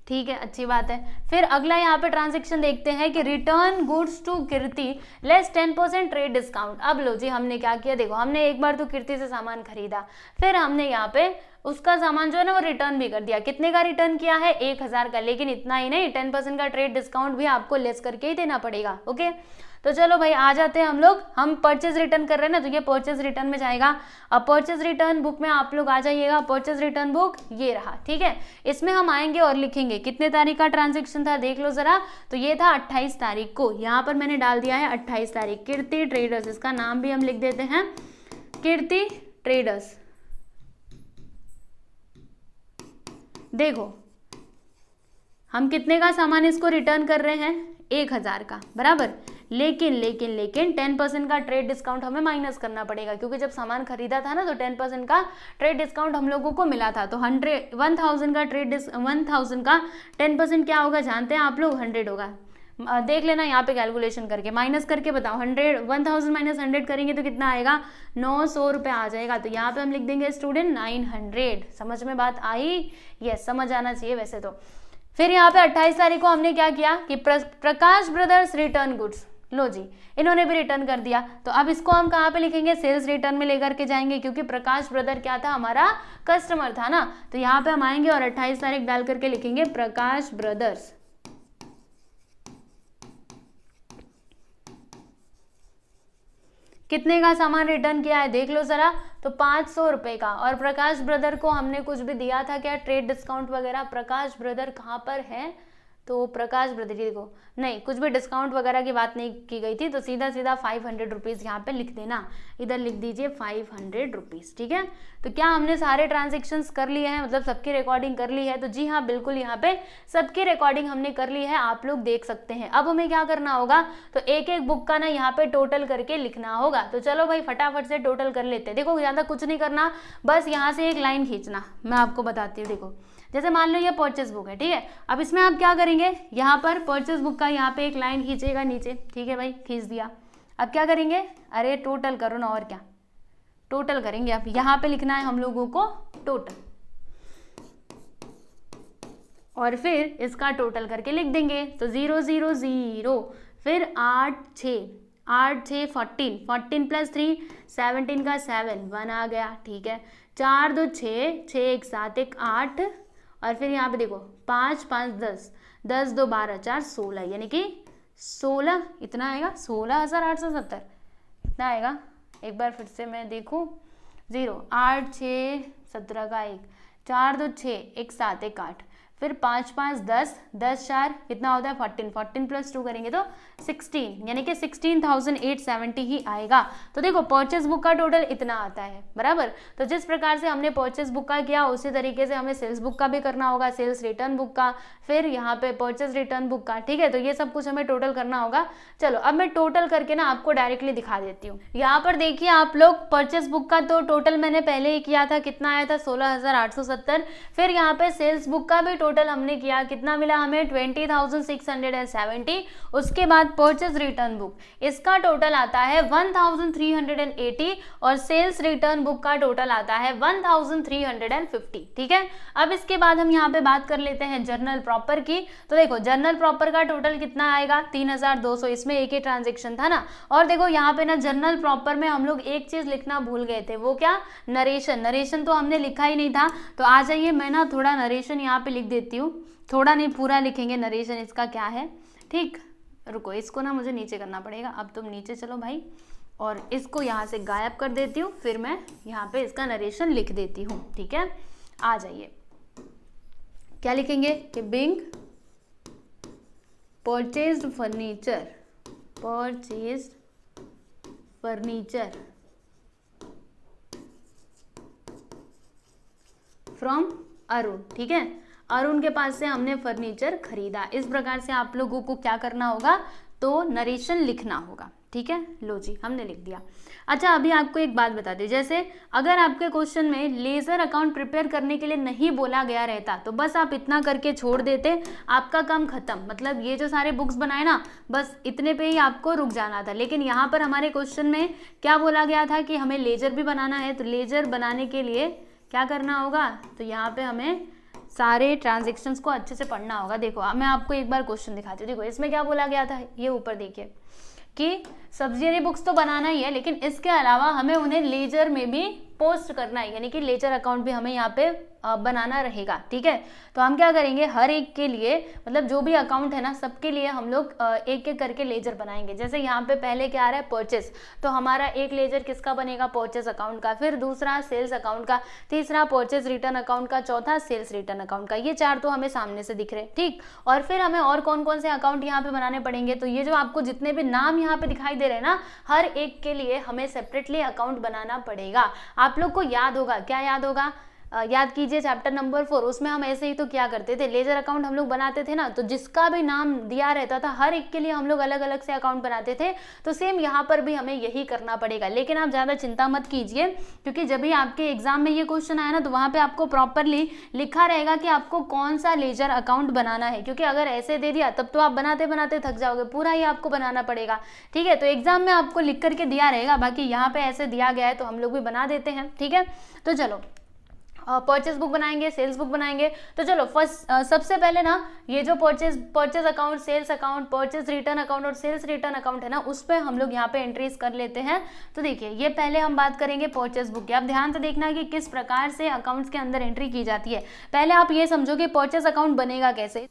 ठीक है, अच्छी बात है। फिर अगला यहाँ पे ट्रांजैक्शन देखते हैं कि return goods to Kirti less 10% trade discount. अब लो जी, हमने क्या किया? देखो, हमने एक बार तो कीर्ति से सामान खरीदा, फिर हमने यहाँ पे उसका सामान जो है ना वो रिटर्न भी कर दिया। कितने का रिटर्न किया है? 1000 का। लेकिन इतना ही नहीं, 10% का ट्रेड डिस्काउंट भी आपको लेस करके ही देना पड़ेगा। ओके, तो चलो भाई आ जाते हैं हम लोग। हम परचेज रिटर्न कर रहे हैं ना, तो ये परचेज रिटर्न में जाएगा। अब परचेज रिटर्न बुक में आप लोग आ जाइएगा। परचेज रिटर्न बुक ये रहा। ठीक है, इसमें हम आएंगे और लिखेंगे कितने तारीख का ट्रांजेक्शन था, देख लो जरा। तो ये था 28 तारीख को। यहाँ पर मैंने डाल दिया है 28 तारीख। कीर्ति ट्रेडर्स, इसका नाम भी हम लिख देते हैं कीर्ति ट्रेडर्स। देखो, हम कितने का सामान इसको रिटर्न कर रहे हैं? 1000 का, बराबर। लेकिन 10% का ट्रेड डिस्काउंट हमें माइनस करना पड़ेगा, क्योंकि जब सामान खरीदा था ना तो 10% का ट्रेड डिस्काउंट हम लोगों को मिला था। तो 1000 का 1000 का 10% क्या होगा जानते हैं आप लोग? 100 होगा। देख लेना यहाँ पे कैलकुलेशन करके, माइनस करके बताओ। 1000 माइनस 100 करेंगे तो कितना आएगा? 900 रुपये आ जाएगा। तो यहाँ पे हम लिख देंगे स्टूडेंट 900। समझ में बात आई? यस, समझ आना चाहिए वैसे तो। फिर यहाँ पे 28 तारीख को हमने क्या किया कि प्रकाश ब्रदर्स रिटर्न गुड्स। लो जी, इन्होंने भी रिटर्न कर दिया। तो अब इसको हम कहाँ पे लिखेंगे? सेल्स रिटर्न में लेकर के जाएंगे, क्योंकि प्रकाश ब्रदर क्या था? हमारा कस्टमर था ना। तो यहाँ पे हम आएंगे और 28 तारीख डाल करके लिखेंगे प्रकाश ब्रदर्स। कितने का सामान रिटर्न किया है देख लो जरा। तो 500 रुपए का। और प्रकाश ब्रदर को हमने कुछ भी दिया था क्या? ट्रेड डिस्काउंट वगैरह? प्रकाश ब्रदर कहाँ पर है? तो प्रकाश ब्रदर जी देखो, नहीं, कुछ भी डिस्काउंट वगैरह की बात नहीं की गई थी। तो सीधा सीधा 500 रुपीज़ यहाँ पे लिख देना। इधर लिख दीजिए 500 रुपीज़। ठीक है, तो क्या हमने सारे ट्रांजेक्शन्स कर लिए हैं, मतलब सबकी रिकॉर्डिंग कर ली है? तो जी हाँ, बिल्कुल, यहाँ पे सबकी रिकॉर्डिंग हमने कर ली है, आप लोग देख सकते हैं। अब हमें क्या करना होगा? तो एक एक बुक का ना यहाँ पे टोटल करके लिखना होगा। तो चलो भाई फटाफट से टोटल कर लेते हैं। देखो, ज़्यादा कुछ नहीं करना, बस यहाँ से एक लाइन खींचना। मैं आपको बताती हूँ। देखो, जैसे मान लो ये परचेस बुक है, ठीक है। अब इसमें आप क्या करेंगे? यहाँ पर परचेस बुक का यहाँ पे एक लाइन खींचेगा नीचे। ठीक है भाई, खींच दिया। अब क्या करेंगे? अरे टोटल करो ना, और क्या, टोटल करेंगे। अब यहाँ पे लिखना है हम लोगों को टोटल, और फिर इसका टोटल करके लिख देंगे। तो 0 0 0, फिर 8 6 14 प्लस 3 17 का 7 1 आ गया। ठीक है, 4 2 6 6 1 7 1 8, और फिर यहाँ पे देखो 5 5 10 10 2 12 4 16, यानी कि 16 इतना आएगा। 16,870 इतना आएगा। एक बार फिर से मैं देखूँ। 0 8 6 17 का 1 4 2 6 1 7 1 8, फिर 5 5 10 10 4 कितना होता है? 14 14 प्लस 2 करेंगे तो 16, यानी कि 16,870 ही आएगा। तो देखो, परचेस बुक का टोटल इतना आता है, बराबर। तो जिस प्रकार से हमने परचेस बुक का किया, उसी तरीके से हमें सेल्स बुक का भी करना होगा, सेल्स रिटर्न बुक का, फिर यहाँ पे परचेस रिटर्न बुक का। ठीक है, तो ये सब कुछ हमें टोटल करना होगा। चलो अब मैं टोटल करके ना आपको डायरेक्टली दिखा देती हूँ। यहाँ पर देखिए आप लोग, परचेस बुक का तो टोटल मैंने पहले ही किया था, कितना आया था? 16,870। फिर यहाँ पे सेल्स बुक का भी टोटल हमने किया, कितना मिला हमें? 20,670। उसके बाद परचेज रिटर्न बुक, इसका टोटल आता है 1,380, और सेल्स रिटर्न बुक का टोटल आता है 1,350। ठीक है, अब इसके बाद हम यहाँ पे बात कर लेते हैं जर्नल प्रॉपर की। तो देखो, जर्नल प्रॉपर का टोटल कितना आएगा? 3,200। इसमें एक ही ट्रांजेक्शन था ना। और देखो यहाँ पे ना जर्नल प्रॉपर में हम लोग एक चीज लिखना भूल गए थे, वो क्या? नरेशन। नरेशन तो हमने लिखा ही नहीं था। तो आ जाइए, मैं ना थोड़ा नरेशन यहाँ पे लिख देती हूँ, थोड़ा नहीं पूरा लिखेंगे नरेशन इसका क्या है। ठीक, रुको, इसको ना मुझे नीचे करना पड़ेगा। अब तुम नीचे चलो भाई, और इसको यहाँ से गायब कर देती हूँ, फिर मैं यहाँ पे इसका नरेशन लिख देती हूँ। ठीक है, आ जाइए, क्या लिखेंगे कि being purchased furniture, purchased furniture from Arun, ठीक है, अरुण के पास से हमने फर्नीचर खरीदा। इस प्रकार से आप लोगों को क्या करना होगा, तो नरेशन लिखना होगा, ठीक है। लो जी, हमने लिख दिया। अच्छा, अभी आपको एक बात बता दें, जैसे अगर आपके क्वेश्चन में लेजर अकाउंट प्रिपेयर करने के लिए नहीं बोला गया रहता तो बस आप इतना करके छोड़ देते, आपका काम खत्म, मतलब ये जो सारे बुक्स बनाए ना, बस इतने पे ही आपको रुक जाना था। लेकिन यहाँ पर हमारे क्वेश्चन में क्या बोला गया था कि हमें लेजर भी बनाना है, तो लेजर बनाने के लिए क्या करना होगा, तो यहाँ पे हमें सारे ट्रांजेक्शन्स को अच्छे से पढ़ना होगा। देखो मैं आपको एक बार क्वेश्चन दिखाती हूँ। देखो इसमें क्या बोला गया था, ये ऊपर देखिए कि सब्सिडियरी बुक्स तो बनाना ही है, लेकिन इसके अलावा हमें उन्हें लेजर में भी पोस्ट करना है, यानी कि लेजर अकाउंट भी हमें यहाँ पे बनाना रहेगा, ठीक है। तो हम क्या करेंगे, हर एक के लिए, मतलब जो भी अकाउंट है ना, सबके लिए हम लोग एक एक करके लेजर बनाएंगे। जैसे यहाँ पे पहले क्या आ रहा है, परचेस, तो हमारा एक लेजर किसका बनेगा, परचेस अकाउंट का, फिर दूसरा सेल्स अकाउंट का, तीसरा परचेस रिटर्न अकाउंट का, चौथा सेल्स रिटर्न अकाउंट का। ये चार तो हमें सामने से दिख रहे, ठीक। और फिर हमें और कौन कौन से अकाउंट यहाँ पे बनाने पड़ेंगे, तो ये जो आपको जितने भी नाम यहाँ पे दिखाई दे रहे हैं ना, हर एक के लिए हमें सेपरेटली अकाउंट बनाना पड़ेगा। आप लोग को याद होगा, क्या याद होगा, याद कीजिए चैप्टर नंबर 4, उसमें हम ऐसे ही तो क्या करते थे, लेजर अकाउंट हम लोग बनाते थे ना, तो जिसका भी नाम दिया रहता था हर एक के लिए हम लोग अलग अलग से अकाउंट बनाते थे। तो सेम यहाँ पर भी हमें यही करना पड़ेगा। लेकिन आप ज़्यादा चिंता मत कीजिए, क्योंकि जब भी आपके एग्जाम में ये क्वेश्चन आया ना, तो वहाँ पे आपको प्रॉपरली लिखा रहेगा कि आपको कौन सा लेजर अकाउंट बनाना है। क्योंकि अगर ऐसे दे दिया तब तो आप बनाते बनाते थक जाओगे, पूरा ही आपको बनाना पड़ेगा, ठीक है। तो एग्जाम में आपको लिख करके दिया रहेगा, बाकी यहाँ पे ऐसे दिया गया है तो हम लोग भी बना देते हैं, ठीक है। तो चलो परचेस बुक बनाएंगे, सेल्स बुक बनाएंगे। तो चलो फर्स्ट सबसे पहले ना, ये जो purchase account, sales account, purchase return account और सेल्स रिटर्न अकाउंट है ना, उस पर हम लोग यहाँ पे एंट्रीज कर लेते हैं। तो देखिए ये पहले हम बात करेंगे परचेस बुक की। आप ध्यान से देखना कि किस प्रकार से अकाउंट्स के अंदर एंट्री की जाती है। पहले आप ये समझो कि परचेस अकाउंट बनेगा कैसे।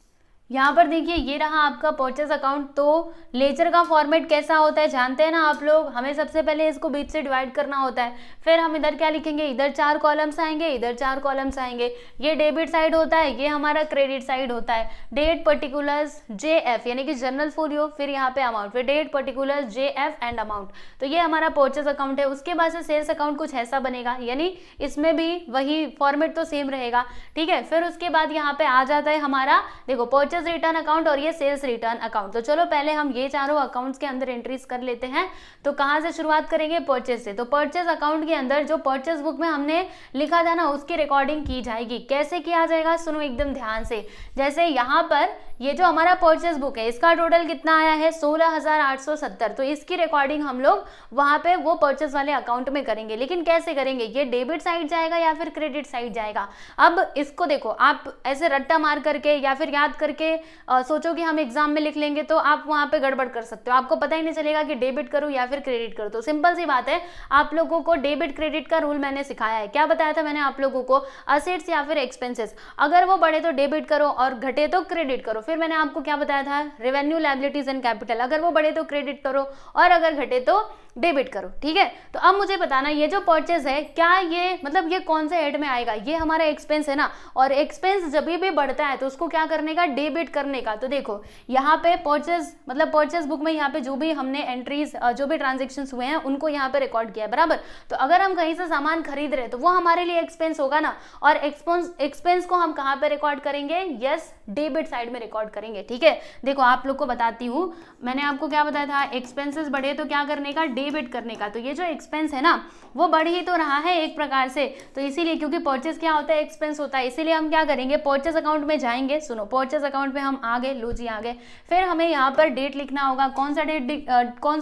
यहाँ पर देखिए ये रहा आपका परचेस अकाउंट। तो लेजर का फॉर्मेट कैसा होता है जानते हैं ना आप लोग, हमें सबसे पहले इसको बीच से डिवाइड करना होता है। फिर हम इधर क्या लिखेंगे, इधर 4 कॉलम्स आएंगे, इधर 4 कॉलम्स आएंगे। ये डेबिट साइड होता है, ये हमारा क्रेडिट साइड होता है। डेट पर्टिकुलर्स JF यानी कि जनरल फोलियो, फिर यहाँ पे अमाउंट, फिर date particulars JF and amount. तो ये हमारा परचेस अकाउंट है। उसके बाद से सेल्स अकाउंट कुछ ऐसा बनेगा, यानी इसमें भी वही फॉर्मेट तो सेम रहेगा, ठीक है। फिर उसके बाद यहाँ पे आ जाता है हमारा, देखो परचेस रिटर्न अकाउंट और ये सेल्स रिटर्न अकाउंट। तो चलो पहले हम ये चारों अकाउंट्स के अंदर एंट्रीज कर लेते हैं। तो कहां से शुरुआत करेंगे, परचेस से। तो परचेस अकाउंट के अंदर जो परचेस बुक में हमने लिखा था ना, उसकी रिकॉर्डिंग की जाएगी। कैसे किया जाएगा, सुनो एकदम ध्यान से। जैसे यहाँ पर ये जो हमारा परचेस बुक है, इसका टोटल कितना आया है, 16,870। तो इसकी रिकॉर्डिंग हम लोग वहां पे वो परचेस वाले अकाउंट में करेंगे। लेकिन कैसे करेंगे, ये डेबिट साइड जाएगा या फिर क्रेडिट साइड जाएगा। अब इसको देखो, आप ऐसे रट्टा मार करके या फिर याद करके सोचो कि हम एग्जाम में लिख लेंगे, तो आप वहां पे गड़बड़ कर सकते हो। आपको पता ही नहीं चलेगा कि डेबिट करूं या फिर क्रेडिट करूं। तो सिंपल सी बात है, आप लोगों को डेबिट क्रेडिट का रूल मैंने सिखाया है। क्या बताया था मैंने आप लोगों को, असेट्स या फिर एक्सपेंसेस, अगर वो बढ़े तो डेबिट करो और घटे तो क्रेडिट करो। फिर मैंने आपको क्या बताया था, रेवेन्यू, लायबिलिटीज एंड कैपिटल, अगर वो बढ़े तो क्रेडिट करो और अगर घटे तो डेबिट करो, ठीक है। तो अब मुझे बताना, ये जो परचेज है, क्या ये मतलब ये कौन से हेड में आएगा, ये हमारा एक्सपेंस है ना। और एक्सपेंस जब भी बढ़ता है तो उसको क्या करने का, डेबिट करने का। तो देखो यहाँ पे परचेज, मतलब परचेज बुक में यहाँ पे जो भी हमने एंट्रीज, जो भी ट्रांजेक्शन हुए हैं उनको यहाँ पे रिकॉर्ड किया है, बराबर। तो अगर हम कहीं से सामान खरीद रहे हैं तो वो हमारे लिए एक्सपेंस होगा ना। और एक्सपेंस को हम कहाँ पे रिकॉर्ड करेंगे, यस डेबिट साइड में रिकॉर्ड करेंगे, ठीक है। देखो आप लोग को बताती हूँ, मैंने आपको क्या बताया था, एक्सपेंसेस बढ़े तो क्या करने का, डेबिट करने का। तो ये जो एक्सपेंस है ना, वो बढ़ ही तो रहा है एक प्रकार से। तो इसीलिए, क्योंकि परचेस क्या होता है, एक्सपेंस होता है, इसीलिए हम क्या करेंगे, परचेस अकाउंट में जाएंगे। सुनो, परचेस अकाउंट में हम आ गए, लो जी आ गए। फिर हमें यहाँ पर डेट लिखना होगा। कौन सा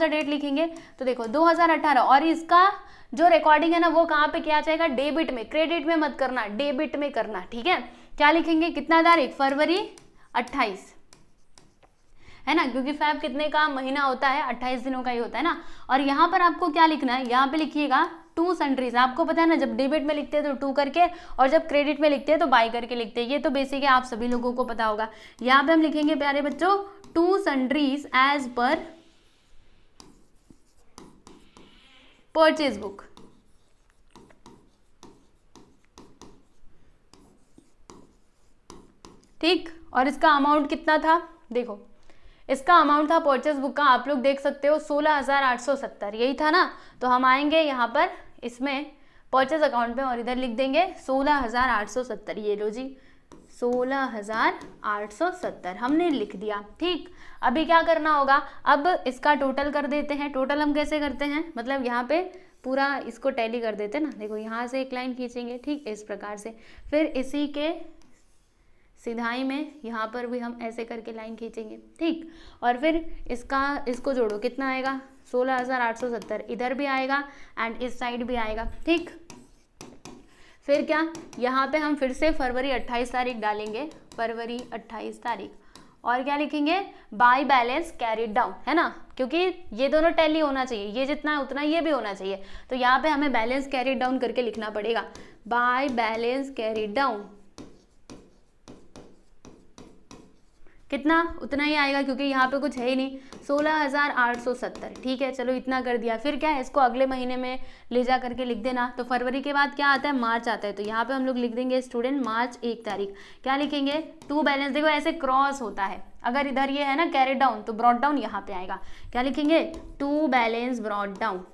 डेट लिखेंगे, तो देखो 2018। और इसका जो रिकॉर्डिंग है ना, वो कहाँ पे किया जाएगा, डेबिट में, क्रेडिट में मत करना, डेबिट में करना, ठीक है। क्या लिखेंगे, कितना तारीख, फरवरी 28, है ना, क्योंकि फैब कितने का महीना होता है, 28 दिनों का ही होता है ना। और यहाँ पर आपको क्या लिखना है, यहाँ पे लिखिएगा टू सन्ड्रीज। आपको पता है ना, जब डेबिट में लिखते हैं तो टू करके, और जब क्रेडिट में लिखते हैं तो बाई करके लिखते हैं। ये तो बेसिक है, आप सभी लोगों को पता होगा। यहाँ पे हम लिखेंगे प्यारे बच्चों, to sundries as per purchase book, ठीक। और इसका अमाउंट कितना था, देखो इसका अमाउंट था परचेस बुक का, आप लोग देख सकते हो 16,870, यही था ना। तो हम आएंगे यहाँ पर इसमें परचेस अकाउंट में और इधर लिख देंगे 16,870। ये लो जी 16,870 हमने लिख दिया। ठीक, अभी क्या करना होगा, अब इसका टोटल कर देते हैं। टोटल हम कैसे करते हैं, मतलब यहाँ पे पूरा इसको टैली कर देते हैं ना। देखो यहाँ से एक लाइन खींचेंगे, ठीक इस प्रकार से, फिर इसी के सिधाई में यहाँ पर भी हम ऐसे करके लाइन खींचेंगे, ठीक। और फिर इसको जोड़ो, कितना आएगा 16,870, इधर भी आएगा एंड इस साइड भी आएगा, ठीक। फिर क्या, यहाँ पे हम फिर से फरवरी 28 तारीख डालेंगे, फरवरी 28 तारीख, और क्या लिखेंगे, बाय बैलेंस कैरिड डाउन, है ना, क्योंकि ये दोनों टैली होना चाहिए, ये जितना है उतना ये भी होना चाहिए। तो यहाँ पे हमें बैलेंस कैरिड डाउन करके लिखना पड़ेगा, बाय बैलेंस कैरिड डाउन, कितना, उतना ही आएगा क्योंकि यहाँ पे कुछ है ही नहीं, 16,870, ठीक है। चलो इतना कर दिया। फिर क्या है, इसको अगले महीने में ले जा करके लिख देना। तो फरवरी के बाद क्या आता है, मार्च आता है। तो यहाँ पे हम लोग लिख देंगे स्टूडेंट मार्च 1 तारीख, क्या लिखेंगे, टू बैलेंस, देखो ऐसे क्रॉस होता है, अगर इधर ये है ना कैरिड डाउन तो ब्रॉट डाउन यहाँ पे आएगा, क्या लिखेंगे, टू बैलेंस ब्रॉट डाउन,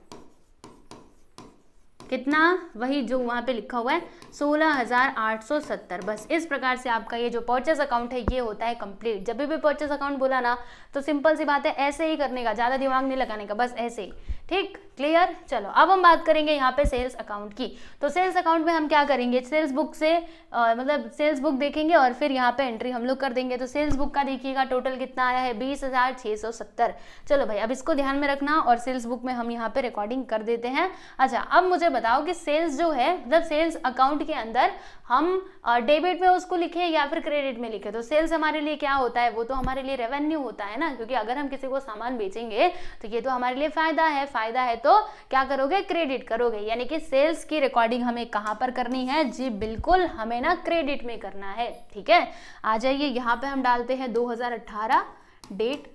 कितना, वही जो वहाँ पे लिखा हुआ है 16,870। बस इस प्रकार से आपका ये जो परचेस अकाउंट है ये होता है कंप्लीट। जब भी परचेस अकाउंट बोला ना तो सिंपल सी बात है, ऐसे ही करने का, ज़्यादा दिमाग नहीं लगाने का, बस ऐसे ही, ठीक, क्लियर। चलो अब हम बात करेंगे यहाँ पे सेल्स अकाउंट की। तो सेल्स अकाउंट में हम क्या करेंगे, सेल्स बुक से मतलब सेल्स बुक देखेंगे और फिर यहाँ पे एंट्री हम लोग कर देंगे। तो सेल्स बुक का देखिएगा टोटल कितना आया है, 20,670। चलो भाई अब इसको ध्यान में रखना और सेल्स बुक में हम यहाँ पे रिकॉर्डिंग कर देते हैं। अच्छा अब मुझे बताओ कि सेल्स जो है, मतलब सेल्स अकाउंट के अंदर हम डेबिट में उसको लिखे या फिर क्रेडिट में लिखे। तो सेल्स हमारे लिए क्या होता है, वो तो हमारे लिए रेवेन्यू होता है ना, क्योंकि अगर हम किसी को सामान बेचेंगे तो ये तो हमारे लिए फायदा है, फायदा है तो क्या करोगे, क्रेडिट करोगे। यानी कि सेल्स की रिकॉर्डिंग हमें कहाँ पर करनी है, जी बिल्कुल हमें ना क्रेडिट में करना है, ठीक है। आ जाइए यहाँ पे हम डालते हैं 2018, डेट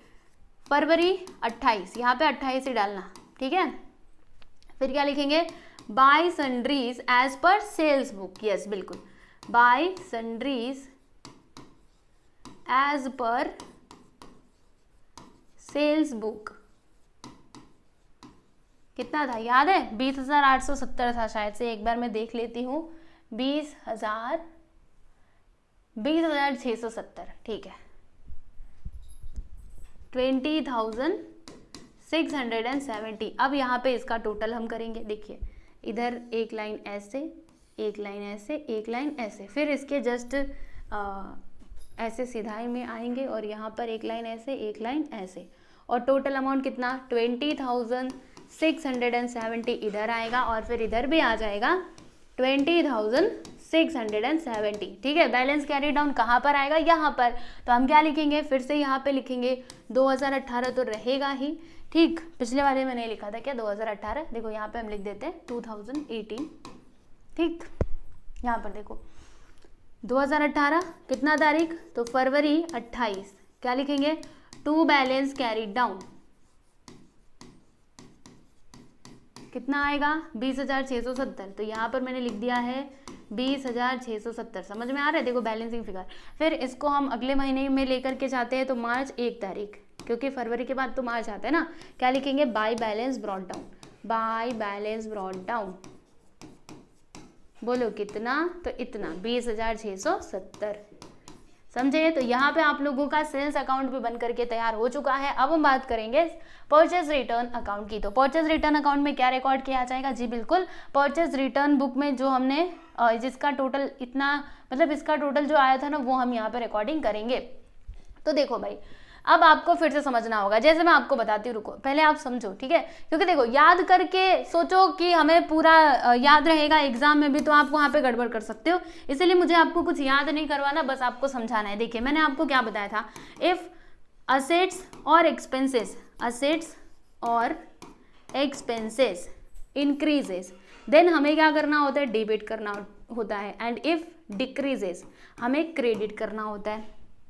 फरवरी 28, यहाँ पे 28 ही डालना, ठीक है। फिर क्या लिखेंगे, by sundries as per sales book, yes बिल्कुल, by sundries as per sales book, कितना था याद है, 20,870 था शायद से, एक बार मैं देख लेती हूँ, 20,670, ठीक है, 20,670। अब यहाँ पे इसका टोटल हम करेंगे, देखिए इधर एक लाइन ऐसे, एक लाइन ऐसे, एक लाइन ऐसे, फिर इसके जस्ट ऐसे सिधाई में आएंगे और यहाँ पर एक लाइन ऐसे, एक लाइन ऐसे, और टोटल अमाउंट कितना, 20,670 इधर आएगा और फिर इधर भी आ जाएगा 20,670, ठीक है। बैलेंस कैरी डाउन कहाँ पर आएगा, यहाँ पर। तो हम क्या लिखेंगे, फिर से यहाँ पे लिखेंगे 2018 तो रहेगा ही, ठीक। पिछले वाले में नहीं लिखा था क्या 2018, देखो यहाँ पे हम लिख देते हैं 2018, ठीक। यहाँ पर देखो 2018 कितना तारीख, तो फरवरी 28, क्या लिखेंगे, टू बैलेंस कैरीड डाउन, कितना आएगा 20,670। तो यहाँ पर मैंने लिख दिया है 20,670, समझ में आ रहा है, देखो बैलेंसिंग फिगर। फिर इसको हम अगले महीने में लेकर के जाते हैं, तो मार्च 1 तारीख, क्योंकि फरवरी के बाद तो मार्च आता है ना, क्या लिखेंगे, by balance brought down, by balance brought down, बोलो कितना, तो इतना 20,670, समझे। तो यहाँ पे आप लोगों का सेल्स अकाउंट भी बन करके तैयार हो चुका है। अब हम बात करेंगे परचेज रिटर्न अकाउंट की। तो परचेज रिटर्न अकाउंट में क्या रिकॉर्ड किया जाएगा, जी बिल्कुल परचेज रिटर्न बुक में जो हमने जिसका टोटल इतना, मतलब इसका टोटल जो आया था ना, वो हम यहाँ पे रिकॉर्डिंग करेंगे। तो देखो भाई अब आपको फिर से समझना होगा, जैसे मैं आपको बताती हूँ, रुको पहले आप समझो, ठीक है, क्योंकि देखो याद करके सोचो कि हमें पूरा याद रहेगा एग्जाम में भी, तो आप वहाँ पे गड़बड़ कर सकते हो, इसलिए मुझे आपको कुछ याद नहीं करवाना, बस आपको समझाना है। देखिए मैंने आपको क्या बताया था, इफ असेट्स और एक्सपेंसेस, असेट्स और एक्सपेंसेस इंक्रीजेस, देन हमें क्या करना होता है, डेबिट करना होता है, एंड इफ डिक्रीजेस हमें क्रेडिट करना होता है,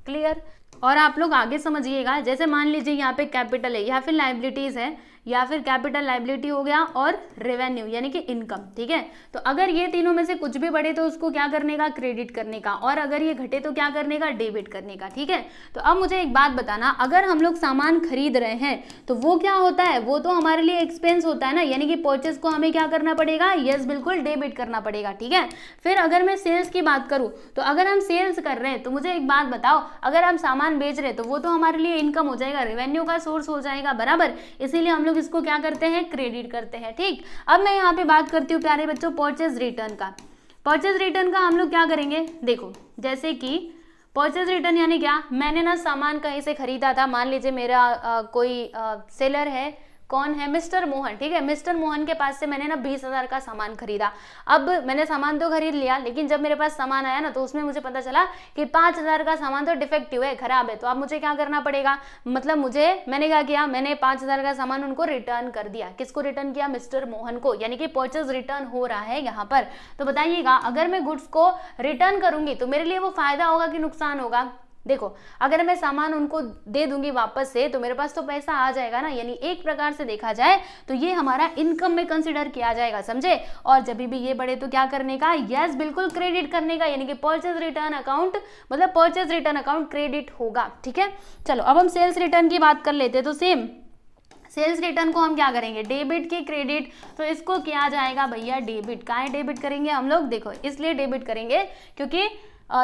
क्लियर। और आप लोग आगे समझिएगा, जैसे मान लीजिए यहाँ पे कैपिटल है या फिर लाइबिलिटीज है, या फिर कैपिटल लाइबिलिटी हो गया और रेवेन्यू यानी कि इनकम, ठीक है। तो अगर ये तीनों में से कुछ भी बढ़े तो उसको क्या करने का, क्रेडिट करने का, और अगर ये घटे तो क्या करने का, डेबिट करने का, ठीक है। तो अब मुझे एक बात बताना, अगर हम लोग सामान खरीद रहे हैं तो वो क्या होता है, वो तो हमारे लिए एक्सपेंस होता है ना, यानी कि परचेज को हमें क्या करना पड़ेगा, यस बिल्कुल डेबिट करना पड़ेगा, ठीक है। फिर अगर मैं सेल्स की बात करूं तो अगर हम सेल्स कर रहे हैं तो मुझे एक बात बताओ, अगर हम सामान बेच रहे हैं तो वो तो हमारे लिए इनकम हो जाएगा, रेवेन्यू का सोर्स हो जाएगा, बराबर। इसीलिए हम लोग इसको क्या करते हैं, क्रेडिट करते हैं, ठीक। अब मैं यहाँ पे बात करती हूँ प्यारे बच्चों परचेज रिटर्न का। परचेज रिटर्न का हम लोग क्या करेंगे, देखो जैसे कि परचेज रिटर्न यानी क्या, मैंने ना सामान कहीं से खरीदा था, मान लीजिए मेरा कोई सेलर है, कौन है, मिस्टर मोहन, ठीक है। मिस्टर मोहन के पास से मैंने ना 20,000 का सामान खरीदा। अब मैंने सामान तो खरीद लिया, लेकिन जब मेरे पास सामान आया ना तो उसमें मुझे पता चला कि 5,000 का सामान तो डिफेक्टिव है, खराब है। तो अब मुझे क्या करना पड़ेगा, मतलब मैंने क्या किया, मैंने 5,000 का सामान उनको रिटर्न कर दिया। किसको रिटर्न किया, मिस्टर मोहन को, यानी कि परचेज रिटर्न हो रहा है यहाँ पर। तो बताइएगा, अगर मैं गुड्स को रिटर्न करूंगी तो मेरे लिए वो फायदा होगा कि नुकसान होगा। देखो, अगर मैं सामान उनको दे दूंगी वापस से तो मेरे पास तो पैसा आ जाएगा ना, यानी एक प्रकार से देखा जाए तो ये हमारा इनकम में कंसिडर किया जाएगा, समझे। और जब भी ये बढ़े तो क्या करने का, यस बिल्कुल क्रेडिट करने का, यानी कि परचेज रिटर्न अकाउंट, मतलब परचेज रिटर्न अकाउंट क्रेडिट होगा, ठीक है। चलो अब हम सेल्स रिटर्न की बात कर लेते हैं। तो सेम सेल्स रिटर्न को हम क्या करेंगे, डेबिट की क्रेडिट, तो इसको किया जाएगा भैया डेबिट। काहे डेबिट करेंगे हम लोग, देखो इसलिए डेबिट करेंगे क्योंकि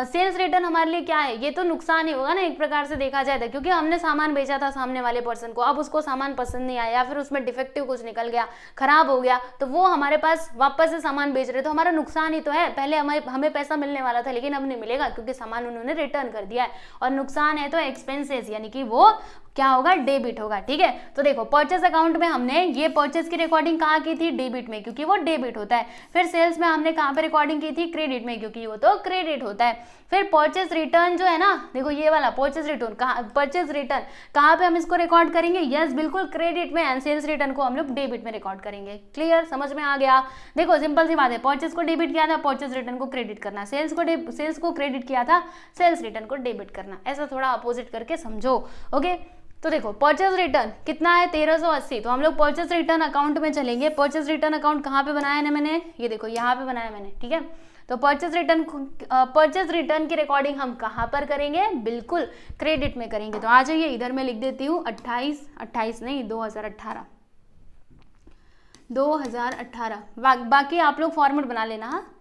सेल्स रिटर्न हमारे लिए क्या है, ये तो नुकसान ही होगा ना एक प्रकार से देखा जाए तो, क्योंकि हमने सामान बेचा था सामने वाले पर्सन को, अब उसको सामान पसंद नहीं आया या फिर उसमें डिफेक्टिव कुछ निकल गया, खराब हो गया, तो वो हमारे पास वापस से सामान बेच रहे, तो हमारा नुकसान ही तो है। पहले हमें पैसा मिलने वाला था लेकिन अब नहीं मिलेगा क्योंकि सामान उन्होंने रिटर्न कर दिया है, और नुकसान है तो एक्सपेंसेस, यानी कि वो क्या होगा, डेबिट होगा, ठीक है। तो देखो परचेस अकाउंट में हमने ये परचेस की रिकॉर्डिंग कहाँ की थी, डेबिट में, क्योंकि वो डेबिट होता है। फिर सेल्स में हमने कहाँ पे रिकॉर्डिंग की थी, क्रेडिट में, क्योंकि वो तो क्रेडिट होता है। फिर परचेस रिटर्न जो है ना, देखो ये वाला परचेस रिटर्न कहाँ पे हम इसको रिकॉर्ड करेंगे, यस बिल्कुल क्रेडिट में, एंड सेल्स रिटर्न को हम लोग डेबिट में रिकॉर्ड करेंगे। क्लियर, समझ में आ गया। देखो सिंपल सी बात है, परचेस को डेबिट किया था, परचेस रिटर्न को क्रेडिट करना, सेल्स को क्रेडिट किया था, सेल्स रिटर्न को डेबिट करना, ऐसा थोड़ा अपोजिट करके समझो, ओके। तो देखो परचेज रिटर्न कितना है, 1380, तो हम लोग परचेज रिटर्न अकाउंट में चलेंगे। परचेज रिटर्न अकाउंट कहाँ पे बनाया है मैंने, ये देखो यहाँ पे बनाया मैंने, ठीक है। तो परचेज रिटर्न की रिकॉर्डिंग हम कहाँ पर करेंगे, बिल्कुल क्रेडिट में करेंगे। तो आ जाइए, इधर मैं लिख देती हूँ 2018 नहीं 2018। बाकी आप लोग फॉर्मेट बना लेना, हाँ।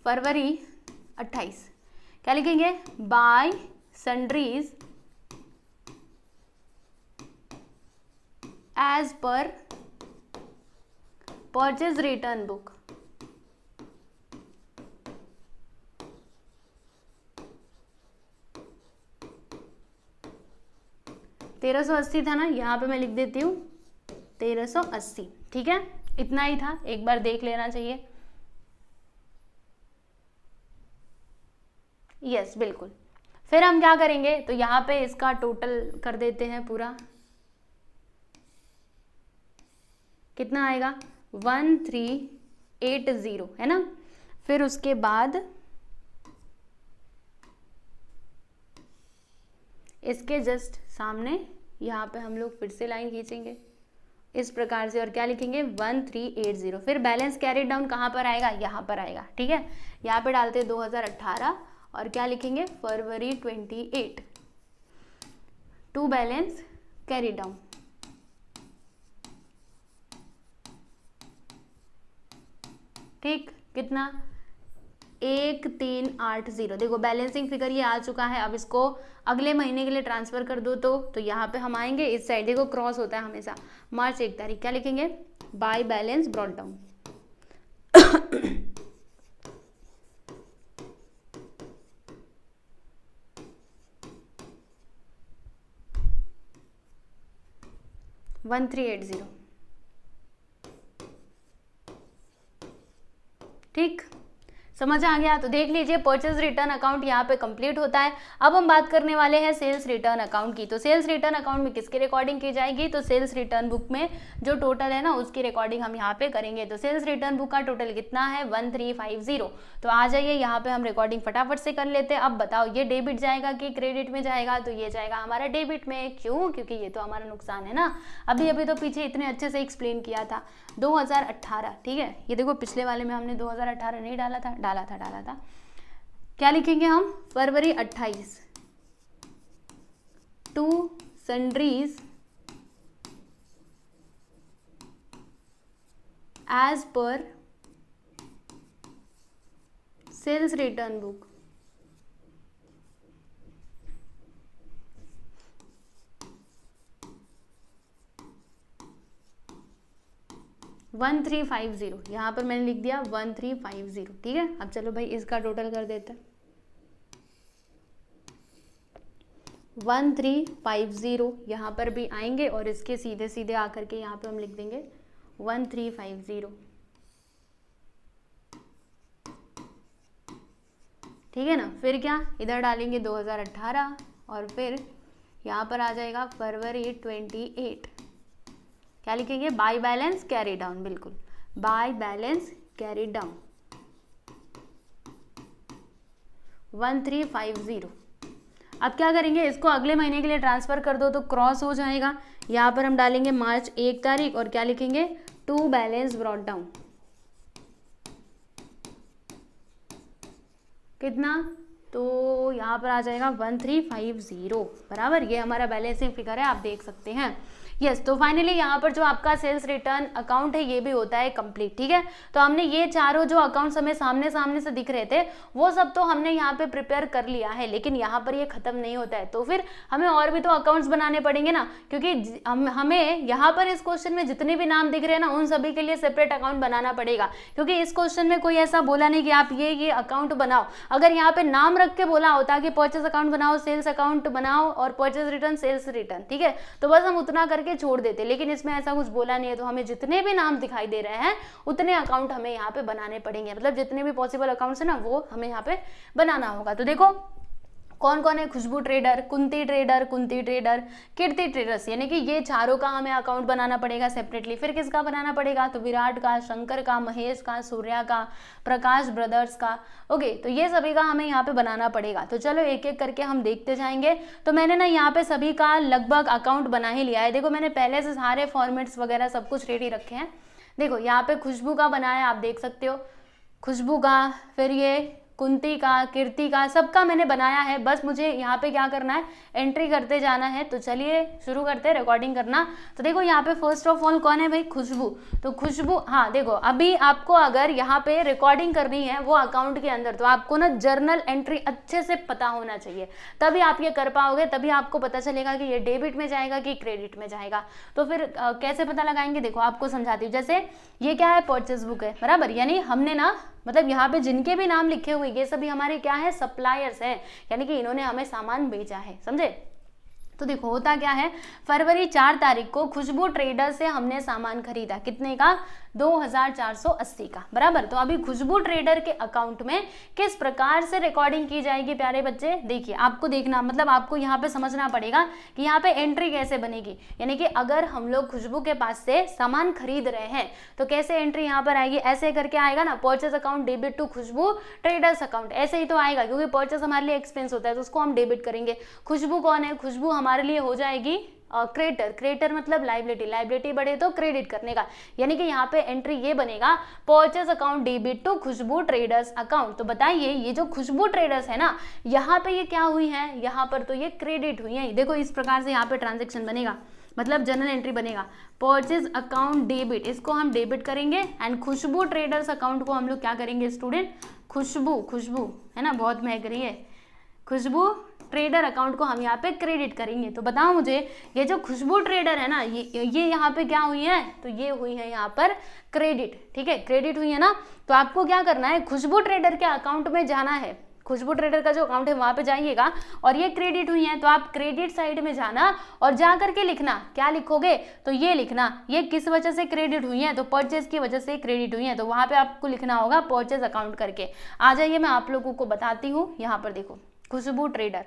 फरवरी 28 क्या लिखेंगे, by sundries as per purchase return book। तेरह सौ 1380 था ना, यहाँ पे मैं लिख देती हूँ 1380, ठीक है। इतना ही था, एक बार देख लेना चाहिए, यस बिल्कुल। फिर हम क्या करेंगे, तो यहाँ पे इसका टोटल कर देते हैं पूरा, कितना आएगा 1380 है ना। फिर उसके बाद इसके जस्ट सामने यहाँ पे हम लोग फिर से लाइन खींचेंगे इस प्रकार से, और क्या लिखेंगे 1380। फिर बैलेंस कैरी डाउन कहाँ पर आएगा, यहाँ पर आएगा, ठीक है। यहाँ पे डालते 2018 और क्या लिखेंगे फरवरी 28 टू बैलेंस कैरी डाउन, ठीक। कितना 1380। देखो बैलेंसिंग फिगर ये आ चुका है। अब इसको अगले महीने के लिए ट्रांसफर कर दो तो यहाँ पे हम आएंगे इस साइड, देखो क्रॉस होता है हमेशा, मार्च 1 तारीख क्या लिखेंगे, by balance brought down. One 1380, ठीक। समझ आ गया। तो देख लीजिए परचेज रिटर्न अकाउंट यहाँ पे कंप्लीट होता है। अब हम बात करने वाले हैं सेल्स रिटर्न अकाउंट की। तो सेल्स रिटर्न अकाउंट में किसकी रिकॉर्डिंग की जाएगी, तो सेल्स रिटर्न बुक में जो टोटल है ना उसकी रिकॉर्डिंग हम यहाँ पे करेंगे। तो सेल्स रिटर्न बुक का टोटल कितना है 1350। तो आ जाइए यहाँ पे हम रिकॉर्डिंग फटाफट से कर लेते हैं। अब बताओ ये डेबिट जाएगा कि क्रेडिट में जाएगा, तो ये जाएगा हमारा डेबिट में। क्यों, क्योंकि ये तो हमारा नुकसान है ना। अभी तो पीछे इतने अच्छे से एक्सप्लेन किया था 2018, ठीक है। ये देखो पिछले वाले में हमने 2018 नहीं डाला था। क्या लिखेंगे हम, फरवरी 28 to sundries as per sales return book. One 1350, यहाँ पर मैंने लिख दिया 1350, ठीक है। अब चलो भाई इसका टोटल कर देते हैं। 1350 यहाँ पर भी आएंगे और इसके सीधे सीधे आकर के यहाँ पे हम लिख देंगे 1350, ठीक है ना। फिर क्या, इधर डालेंगे 2018 और फिर यहाँ पर आ जाएगा फरवरी 28। क्या लिखेंगे, बाय बैलेंस कैरी डाउन, बिल्कुल बाय बैलेंस कैरी डाउन 1350। अब क्या करेंगे, इसको अगले महीने के लिए ट्रांसफर कर दो तो क्रॉस हो जाएगा। यहाँ पर हम डालेंगे मार्च 1 तारीख और क्या लिखेंगे, टू बैलेंस ब्रॉट डाउन कितना, तो यहाँ पर आ जाएगा 1350 बराबर। ये हमारा बैलेंसिंग फिगर है, आप देख सकते हैं। यस, तो फाइनली यहाँ पर जो आपका सेल्स रिटर्न अकाउंट है ये भी होता है कंप्लीट, ठीक है। तो हमने ये चारों जो अकाउंट्स हमें सामने सामने से दिख रहे थे वो सब तो हमने यहाँ पे प्रिपेयर कर लिया है, लेकिन यहाँ पर ये खत्म नहीं होता है। तो फिर हमें और भी तो अकाउंट्स बनाने पड़ेंगे ना, क्योंकि हमें यहाँ पर इस क्वेश्चन में जितने भी नाम दिख रहे हैं ना उन सभी के लिए सेपरेट अकाउंट बनाना पड़ेगा, क्योंकि इस क्वेश्चन में कोई ऐसा बोला नहीं कि आप ये अकाउंट बनाओ। अगर यहाँ पे नाम रख के बोला होता कि परचेज अकाउंट बनाओ, सेल्स अकाउंट बनाओ और परचेज रिटर्न, सेल्स रिटर्न, ठीक है, तो बस हम उतना करके छोड़ देते, लेकिन इसमें ऐसा कुछ बोला नहीं है। तो हमें जितने भी नाम दिखाई दे रहे हैं उतने अकाउंट हमें यहाँ पे बनाने पड़ेंगे, मतलब जितने भी पॉसिबल अकाउंट्स है ना वो हमें यहाँ पे बनाना होगा। तो देखो कौन कौन है, खुशबू ट्रेडर, कुंती ट्रेडर, कीर्ति ट्रेडर्स, यानी कि ये चारों का हमें अकाउंट बनाना पड़ेगा सेपरेटली। फिर किसका बनाना पड़ेगा, तो विराट का, शंकर का, महेश का, सूर्या का, प्रकाश ब्रदर्स का। ओके, तो ये सभी का हमें यहाँ पे बनाना पड़ेगा। तो चलो एक एक करके हम देखते जाएंगे। तो मैंने ना यहाँ पे सभी का लगभग अकाउंट बना ही लिया है। देखो मैंने पहले से सारे फॉर्मेट्स वगैरह सब कुछ रेडी रखे हैं। देखो यहाँ पे खुशबू का बनाया, आप देख सकते हो खुशबू का, फिर ये कुंती का, कीर्ति का, सबका मैंने बनाया है। बस मुझे यहाँ पे क्या करना है, एंट्री करते जाना है। तो चलिए शुरू करते हैं रिकॉर्डिंग करना। तो देखो यहाँ पे फर्स्ट ऑफ ऑल कौन है भाई, खुशबू। तो खुशबू, हाँ देखो अभी आपको अगर यहाँ पे रिकॉर्डिंग करनी है वो अकाउंट के अंदर, तो आपको ना जर्नल एंट्री अच्छे से पता होना चाहिए, तभी आप ये कर पाओगे, तभी आपको पता चलेगा कि ये डेबिट में जाएगा कि क्रेडिट में जाएगा। तो फिर कैसे पता लगाएंगे, देखो आपको समझाती हूँ। जैसे ये क्या है, परचेज बुक है बराबर, यानी हमने ना मतलब यहाँ पे जिनके भी नाम लिखे हुए ये सभी हमारे क्या है, सप्लायर्स हैं, यानी कि इन्होंने हमें सामान बेचा है, समझे। तो देखो होता क्या है, फरवरी 4 तारीख को खुशबू ट्रेडर से हमने सामान खरीदा, कितने का, 2480 का बराबर। तो अभी खुशबू ट्रेडर के अकाउंट में किस प्रकार से रिकॉर्डिंग की जाएगी प्यारे बच्चे, देखिए आपको देखना, मतलब आपको यहाँ पे समझना पड़ेगा कि यहाँ पे एंट्री कैसे बनेगी। यानी कि अगर हम लोग खुशबू के पास से सामान खरीद रहे हैं तो कैसे एंट्री यहाँ पर आएगी, ऐसे करके आएगा ना, purchase account debit to Khushboo traders account, ऐसे ही तो आएगा, क्योंकि परचेज हमारे लिए एक्सपेंस होता है तो उसको हम डेबिट करेंगे। खुशबू कौन है, खुशबू हमारे लिए हो जाएगी क्रेडिटर मतलब लाइबिलिटी बढ़े तो क्रेडिट करने का, यानी कि यहाँ पे एंट्री ये बनेगा, purchase account debit to Khushboo traders account. तो बताइए ये जो खुशबू ट्रेडर्स है ना, यहाँ पे ये क्या हुई है, यहाँ पर तो ये क्रेडिट हुई है। देखो इस प्रकार से यहाँ पे ट्रांजेक्शन बनेगा, मतलब जर्नल एंट्री बनेगा, परचेज अकाउंट डेबिट, इसको हम डेबिट करेंगे, एंड खुशबू ट्रेडर्स अकाउंट को हम लोग क्या करेंगे स्टूडेंट, खुशबू है ना, बहुत महक रही है, खुशबू ट्रेडर अकाउंट को हम यहाँ पे क्रेडिट करेंगे। तो बताओ मुझे ये जो खुशबू ट्रेडर है ना, ये यहाँ पे क्या हुई है, तो ये हुई है यहाँ पर क्रेडिट, ठीक है, क्रेडिट हुई है ना। तो आपको क्या करना है, खुशबू ट्रेडर के अकाउंट में जाना है, खुशबू ट्रेडर का जो अकाउंट है वहां पे जाइएगा और ये क्रेडिट हुई है तो आप क्रेडिट साइड में जाना और जा करके लिखना, क्या लिखोगे तो ये लिखना ये किस वजह से क्रेडिट हुई है, तो परचेज की वजह से क्रेडिट हुई है, तो वहां पे आपको लिखना होगा परचेज अकाउंट करके। आ जाइए मैं आप लोगों को बताती हूँ। यहाँ पर देखो खुशबू ट्रेडर,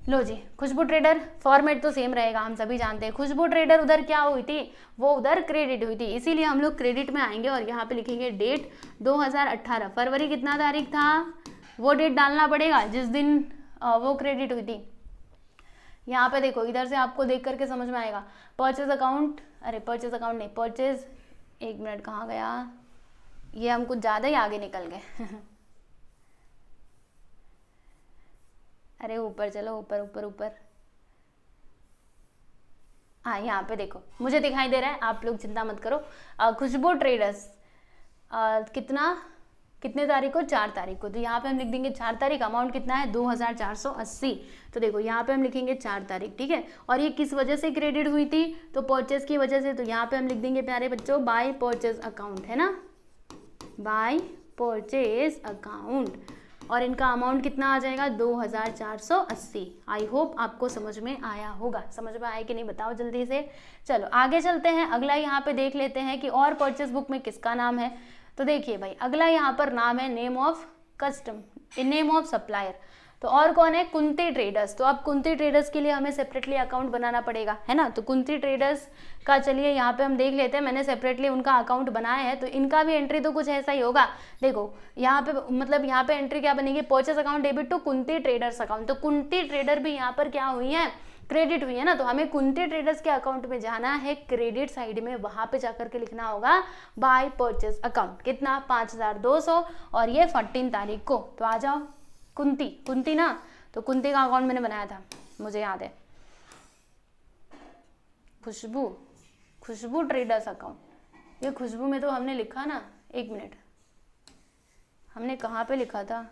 लो जी खुशबू ट्रेडर, फॉर्मेट तो सेम रहेगा, हम सभी जानते हैं। खुशबू ट्रेडर उधर क्या हुई थी, वो उधर क्रेडिट हुई थी, इसीलिए हम लोग क्रेडिट में आएंगे और यहाँ पे लिखेंगे डेट 2018, फरवरी कितना तारीख था, वो डेट डालना पड़ेगा जिस दिन वो क्रेडिट हुई थी। यहाँ पे देखो इधर से आपको देख करके समझ में आएगा। परचेज अकाउंट, अरे परचेज अकाउंट नहीं, परचेज, एक मिनट कहाँ गया, ये हम कुछ ज़्यादा ही आगे निकल गए अरे ऊपर चलो, ऊपर ऊपर ऊपर, हाँ यहाँ पे देखो मुझे दिखाई दे रहा है, आप लोग चिंता मत करो। खुशबू ट्रेडर्स कितने तारीख को, 4 तारीख को, तो यहाँ पे हम लिख देंगे 4 तारीख, अमाउंट कितना है 2480। तो देखो यहाँ पे हम लिखेंगे 4 तारीख, ठीक है। और ये किस वजह से क्रेडिट हुई थी, तो परचेज की वजह से, तो यहाँ पे हम लिख देंगे प्यारे बच्चों बाय परचेज अकाउंट, है ना, बाय परचेज अकाउंट, और इनका अमाउंट कितना आ जाएगा 2480। आई होप आपको समझ में आया होगा, समझ में आया कि नहीं बताओ जल्दी से। चलो आगे चलते हैं, अगला यहाँ पे देख लेते हैं कि और परचेज बुक में किसका नाम है। तो देखिए भाई अगला यहाँ पर नाम है name of custom, name of supplier, तो और कौन है, कुंती ट्रेडर्स। तो अब कुंती ट्रेडर्स के लिए हमें सेपरेटली अकाउंट बनाना पड़ेगा, है ना। तो कुंती ट्रेडर्स का चलिए यहाँ पे हम देख लेते हैं, मैंने सेपरेटली उनका अकाउंट बनाया है, तो इनका भी एंट्री तो कुछ ऐसा ही होगा। देखो यहाँ पे मतलब यहाँ पे एंट्री क्या बनेगी, purchase account debit to Kunti traders account, तो कुंती ट्रेडर भी यहाँ पर क्या हुई है, क्रेडिट हुई है ना, तो हमें कुंती ट्रेडर्स के अकाउंट में जाना है, क्रेडिट साइड में, वहां पे जाकर के लिखना होगा बाय परचेज अकाउंट, कितना 5200, और ये 14 तारीख को। तो आ जाओ कुंती ना, तो कुंती का अकाउंट मैंने बनाया था, मुझे याद है, खुशबू ट्रेडर्स अकाउंट, ये खुशबू में तो हमने लिखा ना, एक मिनट हमने कहाँ पे लिखा था,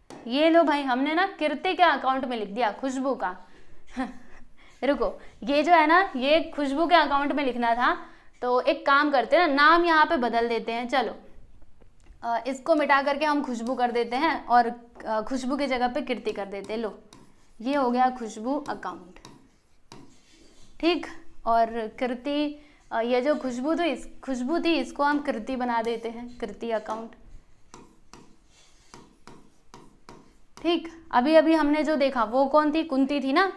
ये लो भाई हमने ना कीर्ति के अकाउंट में लिख दिया खुशबू का रुको, ये जो है ना ये खुशबू के अकाउंट में लिखना था, तो एक काम करते हैं ना, नाम यहाँ पे बदल देते हैं, चलो इसको मिटा करके हम खुशबू कर देते हैं और खुशबू की जगह पे कीर्ति कर देते हैं। लो ये हो गया खुशबू अकाउंट, ठीक, और कीर्ति, ये जो खुशबू थी इसको हम कीर्ति बना देते हैं, कीर्ति अकाउंट, ठीक। अभी अभी हमने जो देखा वो कौन थी, कुंती थी ना,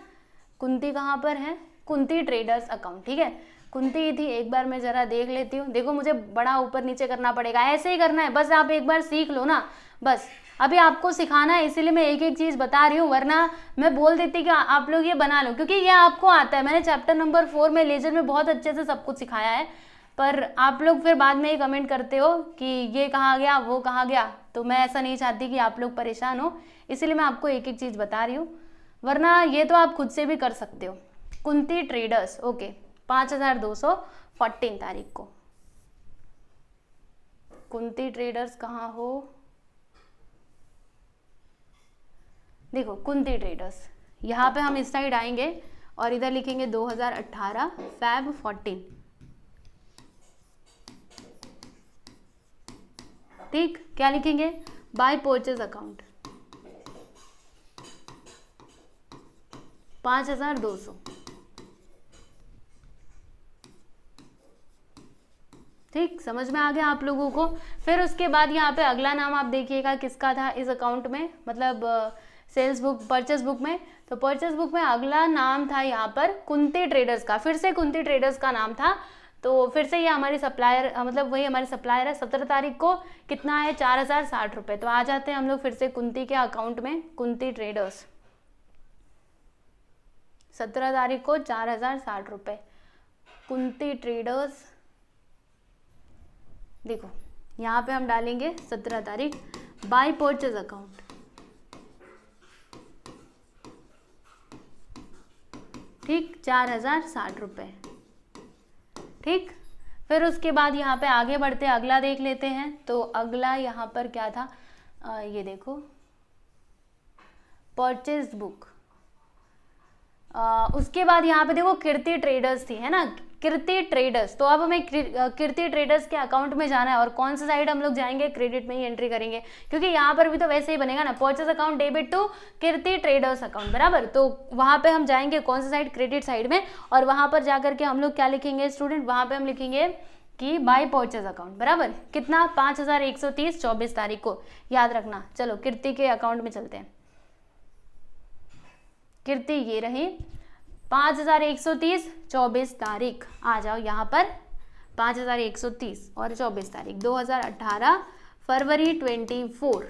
कुंती कहाँ पर है, कुंती ट्रेडर्स अकाउंट, ठीक है, कुंती थी। एक बार मैं जरा देख लेती हूँ, देखो मुझे बड़ा ऊपर नीचे करना पड़ेगा, ऐसे ही करना है, बस आप एक बार सीख लो ना, बस अभी आपको सिखाना है, इसीलिए मैं एक एक चीज बता रही हूँ, वरना मैं बोल देती कि आप लोग ये बना लो, क्योंकि ये आपको आता है, मैंने चैप्टर नंबर 4 में लेजर में बहुत अच्छे से सब कुछ सिखाया है, पर आप लोग फिर बाद में ही कमेंट करते हो कि ये कहाँ गया वो कहाँ गया, तो मैं ऐसा नहीं चाहती कि आप लोग परेशान हो, इसीलिए मैं आपको एक एक चीज बता रही हूँ, वरना ये तो आप खुद से भी कर सकते हो। कुंती ट्रेडर्स, ओके, 5200 14 तारीख को, कुंती ट्रेडर्स कहाँ हो, देखो कुंती ट्रेडर्स, यहाँ पे हम इस साइड आएंगे और इधर लिखेंगे 2018 Feb 14, ठीक, क्या लिखेंगे, बाय परचेज अकाउंट 5200, ठीक, समझ में आ गया आप लोगों को। फिर उसके बाद यहाँ पे अगला नाम आप देखिएगा किसका था इस अकाउंट में, मतलब सेल्स बुक, परचेस बुक में, तो परचेस बुक में अगला नाम था यहाँ पर कुंती ट्रेडर्स का, फिर से कुंती ट्रेडर्स का नाम था, तो फिर से ये हमारी सप्लायर, मतलब वही हमारी सप्लायर है। 17 तारीख को कितना है 4060 रुपये, तो आ जाते हैं हम लोग फिर से कुंती के अकाउंट में, कुंती ट्रेडर्स 17 तारीख को 4060 रुपये, कुंती ट्रेडर्स, देखो यहाँ पे हम डालेंगे 17 तारीख बाय परचेज अकाउंट, ठीक, 4060 रुपये, ठीक। फिर उसके बाद यहाँ पे आगे बढ़ते अगला देख लेते हैं, तो अगला यहाँ पर क्या था, ये देखो परचेज बुक, उसके बाद यहाँ पे देखो कीर्ति ट्रेडर्स थी, है ना, कीर्ति ट्रेडर्स, तो अब हमें कीर्ति ट्रेडर्स के अकाउंट में जाना है और कौन सा साइड हम लोग जाएंगे, क्रेडिट में ही एंट्री करेंगे, क्योंकि यहाँ पर भी तो वैसे ही बनेगा ना, purchase account debit to Kirti traders account, बराबर। तो वहां पे हम जाएंगे कौन सा साइड, क्रेडिट साइड में, और वहां पर जाकर के हम लोग क्या लिखेंगे स्टूडेंट, वहां पे हम लिखेंगे कि बाय परचेज अकाउंट, बराबर। कितना, 5130 24 तारीख को, याद रखना। चलो कीर्ति के अकाउंट में चलते हैं। कीर्ति ये रही 5130 24 तारीख, आ जाओ यहाँ पर, 5130 और 24 तारीख 2018 फरवरी 24,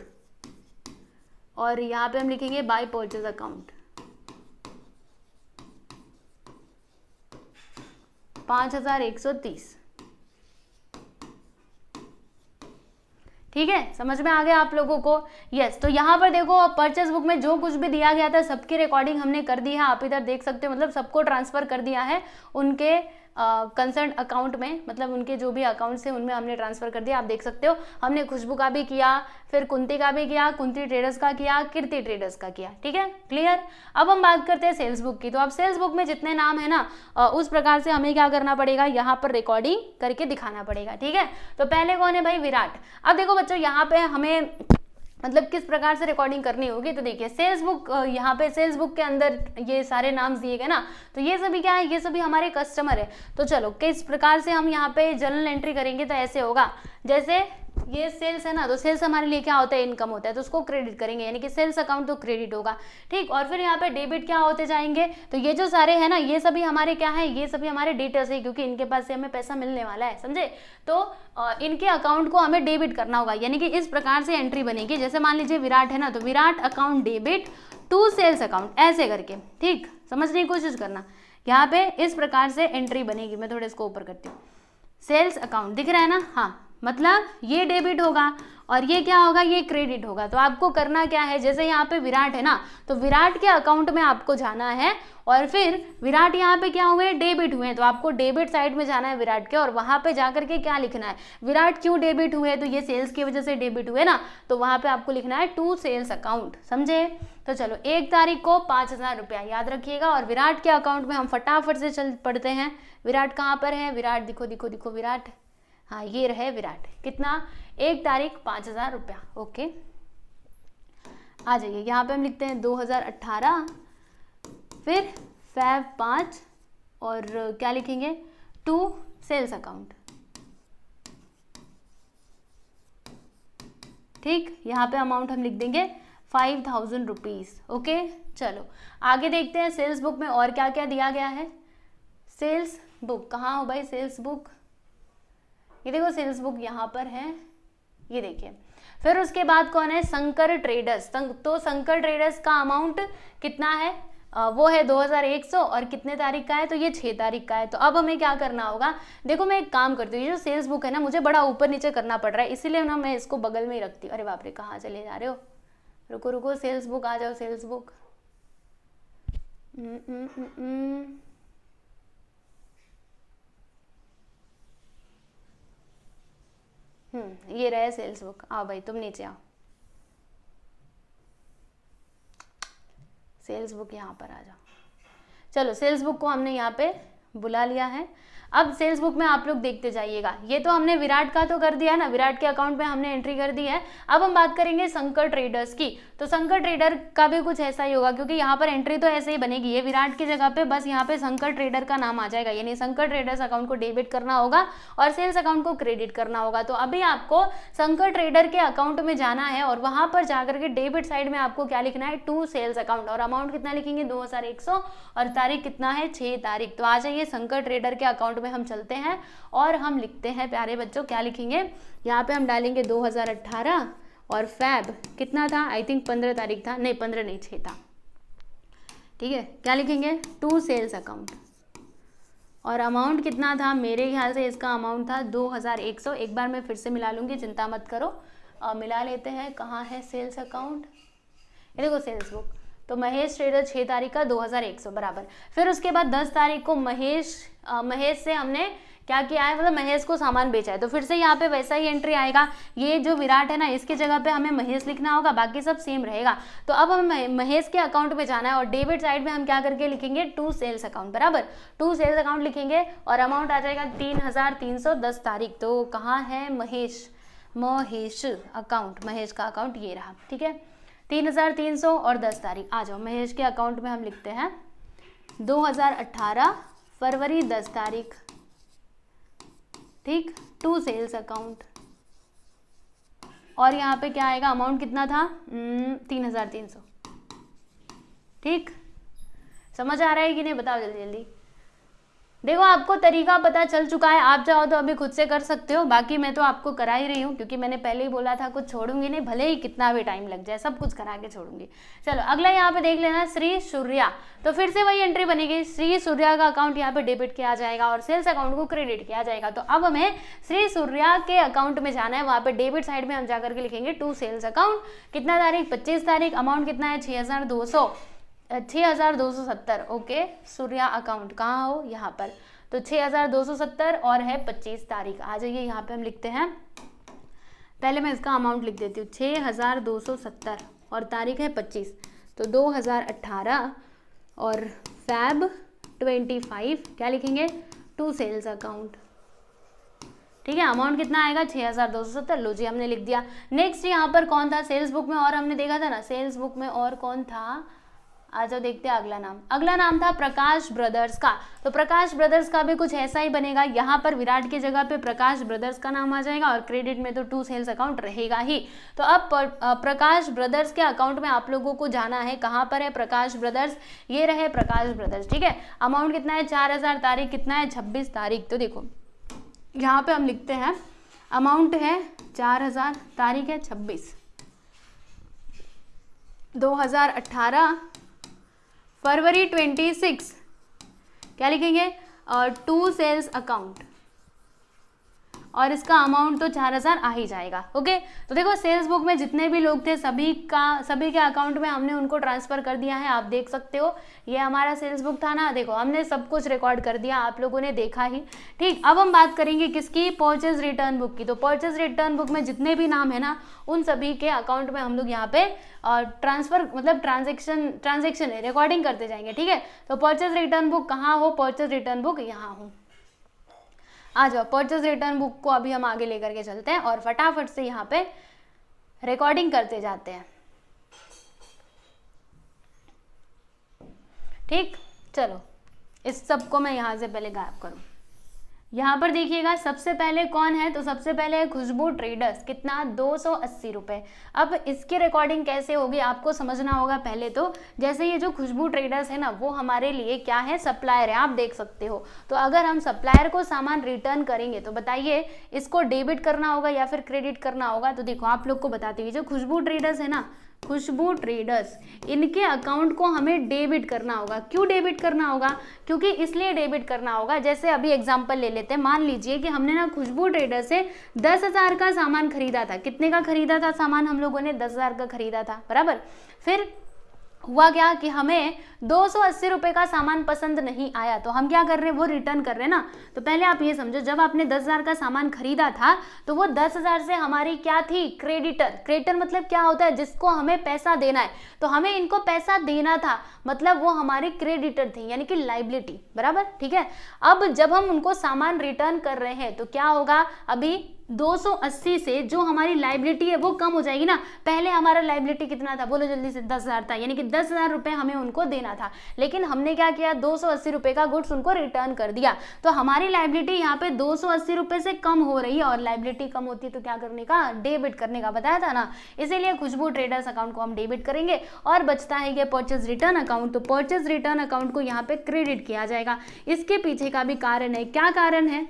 और यहाँ पे हम लिखेंगे बाय परचेज अकाउंट 5130। ठीक है, समझ में आ गया आप लोगों को? यस। तो यहाँ पर देखो परचेस बुक में जो कुछ भी दिया गया था सबकी रिकॉर्डिंग हमने कर दी है, आप इधर देख सकते हो, मतलब सबको ट्रांसफर कर दिया है उनके कंसर्न अकाउंट में, मतलब उनके जो भी अकाउंट्स थे उनमें हमने ट्रांसफर कर दिया। आप देख सकते हो हमने खुशबू का भी किया, फिर कुंती का भी किया, कुंती ट्रेडर्स का किया, कीर्ति ट्रेडर्स का किया। ठीक है, क्लियर। अब हम बात करते हैं सेल्स बुक की। तो अब सेल्स बुक में जितने नाम है ना उस प्रकार से हमें क्या करना पड़ेगा, यहाँ पर रिकॉर्डिंग करके दिखाना पड़ेगा। ठीक है, तो पहले कौन है भाई, विराट। अब देखो बच्चों यहाँ पे हमें मतलब किस प्रकार से रिकॉर्डिंग करनी होगी, तो देखिए सेल्स बुक, यहाँ पे सेल्स बुक के अंदर ये सारे नाम दिए गए ना, तो ये सभी क्या है, ये सभी हमारे कस्टमर है। तो चलो किस प्रकार से हम यहाँ पे जर्नल एंट्री करेंगे, तो ऐसे होगा, जैसे ये सेल्स है ना, तो सेल्स हमारे लिए क्या होता है, इनकम होता है, तो उसको क्रेडिट करेंगे, यानी कि सेल्स अकाउंट तो क्रेडिट होगा। ठीक, और फिर यहाँ पे डेबिट क्या होते जाएंगे, तो ये जो सारे हैं ना ये सभी हमारे क्या है, ये सभी हमारे डेटर्स है, क्योंकि इनके पास से हमें पैसा मिलने वाला है, समझे। तो इनके अकाउंट को हमें डेबिट करना होगा, यानी कि इस प्रकार से एंट्री बनेगी। जैसे मान लीजिए विराट है ना, तो Virat account debit to sales account, ऐसे करके। ठीक, समझने की कोशिश करना, यहाँ पे इस प्रकार से एंट्री बनेगी। मैं थोड़े इसको ऊपर करती हूँ, सेल्स अकाउंट दिख रहा है ना, हाँ, मतलब ये डेबिट होगा और ये क्या होगा, ये क्रेडिट होगा। तो आपको करना क्या है, जैसे यहाँ पे विराट है ना, तो विराट के अकाउंट में आपको जाना है, और फिर विराट यहाँ पे क्या हुए, डेबिट हुए, तो आपको डेबिट साइड में जाना है विराट के, और वहां पे जाकर के क्या लिखना है, विराट क्यों डेबिट हुए, तो ये सेल्स की वजह से डेबिट हुए ना, तो वहां पे आपको लिखना है टू सेल्स अकाउंट, समझे। तो चलो 1 तारीख को 5000 रुपया याद रखिएगा, और विराट के अकाउंट में हम फटाफट से चल पड़ते हैं। विराट कहाँ पर है, विराट दिखो दिखो दिखो, विराट, हाँ ये रहे विराट, कितना, 1 तारीख 5000 रुपया। ओके, आ जाइए, यहाँ पे हम लिखते हैं 2018, फिर Feb 5, और क्या लिखेंगे, टू सेल्स अकाउंट। ठीक, यहाँ पे अमाउंट हम लिख देंगे 5000 रुपीज। ओके, चलो आगे देखते हैं सेल्स बुक में और क्या क्या दिया गया है। सेल्स बुक कहाँ हो भाई, सेल्स बुक, ये देखो सेल्स बुक यहाँ पर है, ये देखिए। फिर उसके बाद कौन है, शंकर ट्रेडर्स। तो शंकर ट्रेडर्स का अमाउंट कितना है, वो है 2100, और कितने तारीख का है, तो ये 6 तारीख का है। तो अब हमें क्या करना होगा, देखो मैं एक काम करती हूँ, ये जो सेल्स बुक है ना मुझे बड़ा ऊपर नीचे करना पड़ रहा है, इसीलिए ना मैं इसको बगल में ही रखती हूँ। अरे बाप रे, कहाँ चले जा रहे हो, रुको रुको, सेल्स बुक आ जाओ, सेल्स बुक। ये रहे सेल्स बुक, आओ भाई तुम नीचे आओ, सेल्स बुक यहाँ पर आ जाओ। चलो सेल्स बुक को हमने यहाँ पे बुला लिया है। अब सेल्स बुक में आप लोग देखते जाइएगा, ये तो हमने विराट का तो कर दिया ना, विराट के अकाउंट में हमने एंट्री कर दी है। अब हम बात करेंगे शंकर ट्रेडर्स की। तो शंकर ट्रेडर का भी कुछ ऐसा ही होगा, क्योंकि यहाँ पर एंट्री तो ऐसे ही बनेगी, ये विराट की जगह पे बस यहाँ पे शंकर ट्रेडर का नाम आ जाएगा, यानी शंकर ट्रेडर्स अकाउंट को डेबिट करना होगा और सेल्स अकाउंट को क्रेडिट करना होगा। तो अभी आपको शंकर ट्रेडर के अकाउंट में जाना है, और वहां पर जाकर के डेबिट साइड में आपको क्या लिखना है, टू सेल्स अकाउंट, और अमाउंट कितना लिखेंगे 2100, और तारीख कितना है 6 तारीख। तो आ जाइए शंकर ट्रेडर के अकाउंट में हम चलते हैं और हम लिखते हैं प्यारे बच्चों, क्या लिखेंगे, यहाँ पे हम डालेंगे 2018, और फैब कितना था, आई थिंक 15 तारीख था, नहीं 15 नहीं 6 था। ठीक है, क्या लिखेंगे, टू सेल्स अकाउंट, और अमाउंट कितना था, मेरे ख्याल से इसका अमाउंट था 2100। एक बार मैं फिर से मिला लूंगी, चिंता मत करो, मिला लेते हैं। कहाँ है सेल्स अकाउंट, ये देखो सेल्स बुक। तो महेश ट्रेडर 6 तारीख का 2100 बराबर। फिर उसके बाद 10 तारीख को महेश से हमने क्या किया है, मतलब महेश को सामान बेचा है, तो फिर से यहाँ पे वैसा ही एंट्री आएगा। ये जो विराट है ना, इसकी जगह पे हमें महेश लिखना होगा, बाकी सब सेम रहेगा। तो अब हमें महेश के अकाउंट में जाना है और डेबिट साइड में हम क्या करके लिखेंगे, टू सेल्स अकाउंट, बराबर, टू सेल्स अकाउंट लिखेंगे और अमाउंट आ जाएगा 3310 तारीख। तो कहाँ है महेश अकाउंट, महेश का अकाउंट ये रहा, ठीक है, 3300 और 10 तारीख। आ जाओ, महेश के अकाउंट में हम लिखते हैं 2018 फरवरी 10 तारीख, ठीक, टू सेल्स अकाउंट। और यहाँ पे क्या आएगा, अमाउंट कितना था, 3300, ठीक, समझ आ रहा है कि नहीं, बताओ जल्दी जल्दी। देखो आपको तरीका पता चल चुका है, आप चाहो तो अभी खुद से कर सकते हो, बाकी मैं तो आपको करा ही रही हूँ, क्योंकि मैंने पहले ही बोला था कुछ छोड़ूंगी नहीं, भले ही कितना भी टाइम लग जाए, सब कुछ करा के छोड़ूंगी। चलो अगला यहाँ पे देख लेना, श्री सूर्या, तो फिर से वही एंट्री बनेगी, श्री सूर्या का अकाउंट यहाँ पे डेबिट किया जाएगा और सेल्स अकाउंट को क्रेडिट किया जाएगा। तो अब हमें श्री सूर्या के अकाउंट में जाना है, वहाँ पे डेबिट साइड में हम जाकर के लिखेंगे टू सेल्स अकाउंट, कितना तारीख, 25 तारीख, अमाउंट कितना है 6270, ओके, सूर्या अकाउंट कहाँ हो, यहाँ पर, तो 6270 और है 25 तारीख। आ जाइए यहाँ पे हम लिखते हैं, पहले मैं इसका अमाउंट लिख देती हूँ, 6270 और तारीख है 25, तो 2018 और फैब 25 क्या लिखेंगे, टू सेल्स अकाउंट, ठीक है, अमाउंट कितना आएगा 6270, लो जी हमने लिख दिया। नेक्स्ट यहाँ पर कौन था, सेल्स बुक में और हमने देखा था ना, सेल्स बुक में और कौन था, आ जाओ देखते हैं अगला नाम था प्रकाश ब्रदर्स का। तो प्रकाश ब्रदर्स का भी कुछ ऐसा ही बनेगा, यहाँ पर विराट की जगह पे प्रकाश ब्रदर्स का नाम आ जाएगा और क्रेडिट में तो टू सेल्स अकाउंट रहेगा ही। तो अब प्रकाश ब्रदर्स के अकाउंट में आप लोगों को जाना है, कहाँ पर है प्रकाश ब्रदर्स, ये रहे प्रकाश ब्रदर्स, ठीक है, अमाउंट कितना है 4000, तारीख कितना है 26 तारीख। तो देखो यहाँ पे हम लिखते हैं अमाउंट है 4000, तारीख है 26, 2018 फरवरी 26 क्या लिखेंगे, टू सेल्स अकाउंट, और इसका अमाउंट तो 4000 आ ही जाएगा, ओके। तो देखो सेल्स बुक में जितने भी लोग थे सभी के अकाउंट में हमने उनको ट्रांसफर कर दिया है, आप देख सकते हो, ये हमारा सेल्स बुक था ना, देखो हमने सब कुछ रिकॉर्ड कर दिया, आप लोगों ने देखा ही, ठीक। अब हम बात करेंगे किसकी, परचेज रिटर्न बुक की। तो परचेज रिटर्न बुक में जितने भी नाम है ना, उन सभी के अकाउंट में हम लोग यहाँ पे ट्रांसफर मतलब ट्रांजेक्शन है, रिकॉर्डिंग करते जाएंगे, ठीक है। तो परचेज रिटर्न बुक कहाँ हो, परचेज रिटर्न बुक यहाँ हो, आ जाओ, परचेज रिटर्न बुक को अभी हम आगे लेकर के चलते हैं और फटाफट से यहाँ पे रिकॉर्डिंग करते जाते हैं, ठीक। चलो इस सब को मैं यहाँ से पहले गायब करूँ। यहाँ पर देखिएगा सबसे पहले कौन है, तो सबसे पहले है खुशबू ट्रेडर्स, कितना 280 रुपये। अब इसकी रिकॉर्डिंग कैसे होगी आपको समझना होगा। पहले तो जैसे ये जो खुशबू ट्रेडर्स है ना, वो हमारे लिए क्या है, सप्लायर है, आप देख सकते हो। तो अगर हम सप्लायर को सामान रिटर्न करेंगे तो बताइए इसको डेबिट करना होगा या फिर क्रेडिट करना होगा। तो देखो आप लोग को बताती हुई, जो खुशबू ट्रेडर्स है ना, खुशबू ट्रेडर्स, इनके अकाउंट को हमें डेबिट करना होगा। क्यों डेबिट करना होगा, क्योंकि इसलिए डेबिट करना होगा, जैसे अभी एग्जांपल ले लेते हैं, मान लीजिए कि हमने ना खुशबू ट्रेडर्स से 10,000 का सामान खरीदा था। कितने का खरीदा था सामान, हम लोगों ने 10,000 का खरीदा था, बराबर। फिर हुआ क्या कि हमें 280 रुपये का सामान पसंद नहीं आया, तो हम क्या कर रहे हैं, वो रिटर्न कर रहे हैं ना। तो पहले आप ये समझो, जब आपने 10,000 का सामान खरीदा था तो वो 10,000 से हमारी क्या थी, क्रेडिटर मतलब क्या होता है, जिसको हमें पैसा देना है। तो हमें इनको पैसा देना था, मतलब वो हमारी क्रेडिटर थी, यानी कि लाइबिलिटी, बराबर, ठीक है। अब जब हम उनको सामान रिटर्न कर रहे हैं तो क्या होगा, अभी 280 से जो हमारी लाइबिलिटी है वो कम हो जाएगी ना। पहले हमारा लाइबिलिटी कितना था, बोलो जल्दी से, 10,000 था, यानी कि 10,000 रुपये हमें उनको देना था। लेकिन हमने क्या किया, 280 रुपये का गुड्स उनको रिटर्न कर दिया। तो हमारी लाइबिलिटी यहाँ पे 280 रुपये से कम हो रही है, और लाइबिलिटी कम होती है तो क्या करने का, डेबिट करने का, बताया था ना। इसीलिए खुशबू ट्रेडर्स अकाउंट को हम डेबिट करेंगे, और बचता है ये परचेज रिटर्न अकाउंट। तो परचेज रिटर्न अकाउंट को यहाँ पे क्रेडिट किया जाएगा। इसके पीछे का भी कारण है, क्या कारण है,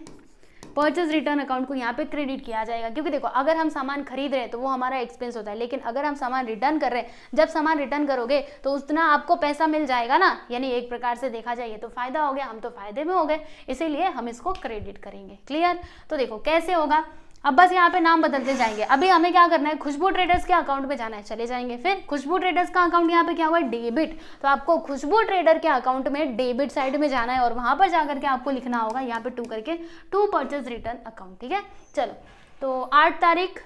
परचेज रिटर्न अकाउंट को यहाँ पे क्रेडिट किया जाएगा। क्योंकि देखो अगर हम सामान खरीद रहे हैं तो वो हमारा एक्सपेंस होता है, लेकिन अगर हम सामान रिटर्न कर रहे हैं, जब सामान रिटर्न करोगे तो उतना आपको पैसा मिल जाएगा ना, यानी एक प्रकार से देखा जाए तो फायदा हो गया, हम तो फायदे में हो गए, इसीलिए हम इसको क्रेडिट करेंगे। क्लियर। तो देखो कैसे होगा, अब बस यहाँ पे नाम बदलते जाएंगे। अभी हमें क्या करना है, खुशबू ट्रेडर्स के अकाउंट में जाना है, चले जाएंगे। फिर खुशबू ट्रेडर्स का अकाउंट यहाँ पे क्या हुआ, डेबिट, तो आपको खुशबू ट्रेडर के अकाउंट में डेबिट साइड में जाना है और वहां पर जाकर के आपको लिखना होगा यहाँ पे 2 करके, 2 परचेज रिटर्न अकाउंट। ठीक है, चलो तो 8 तारीख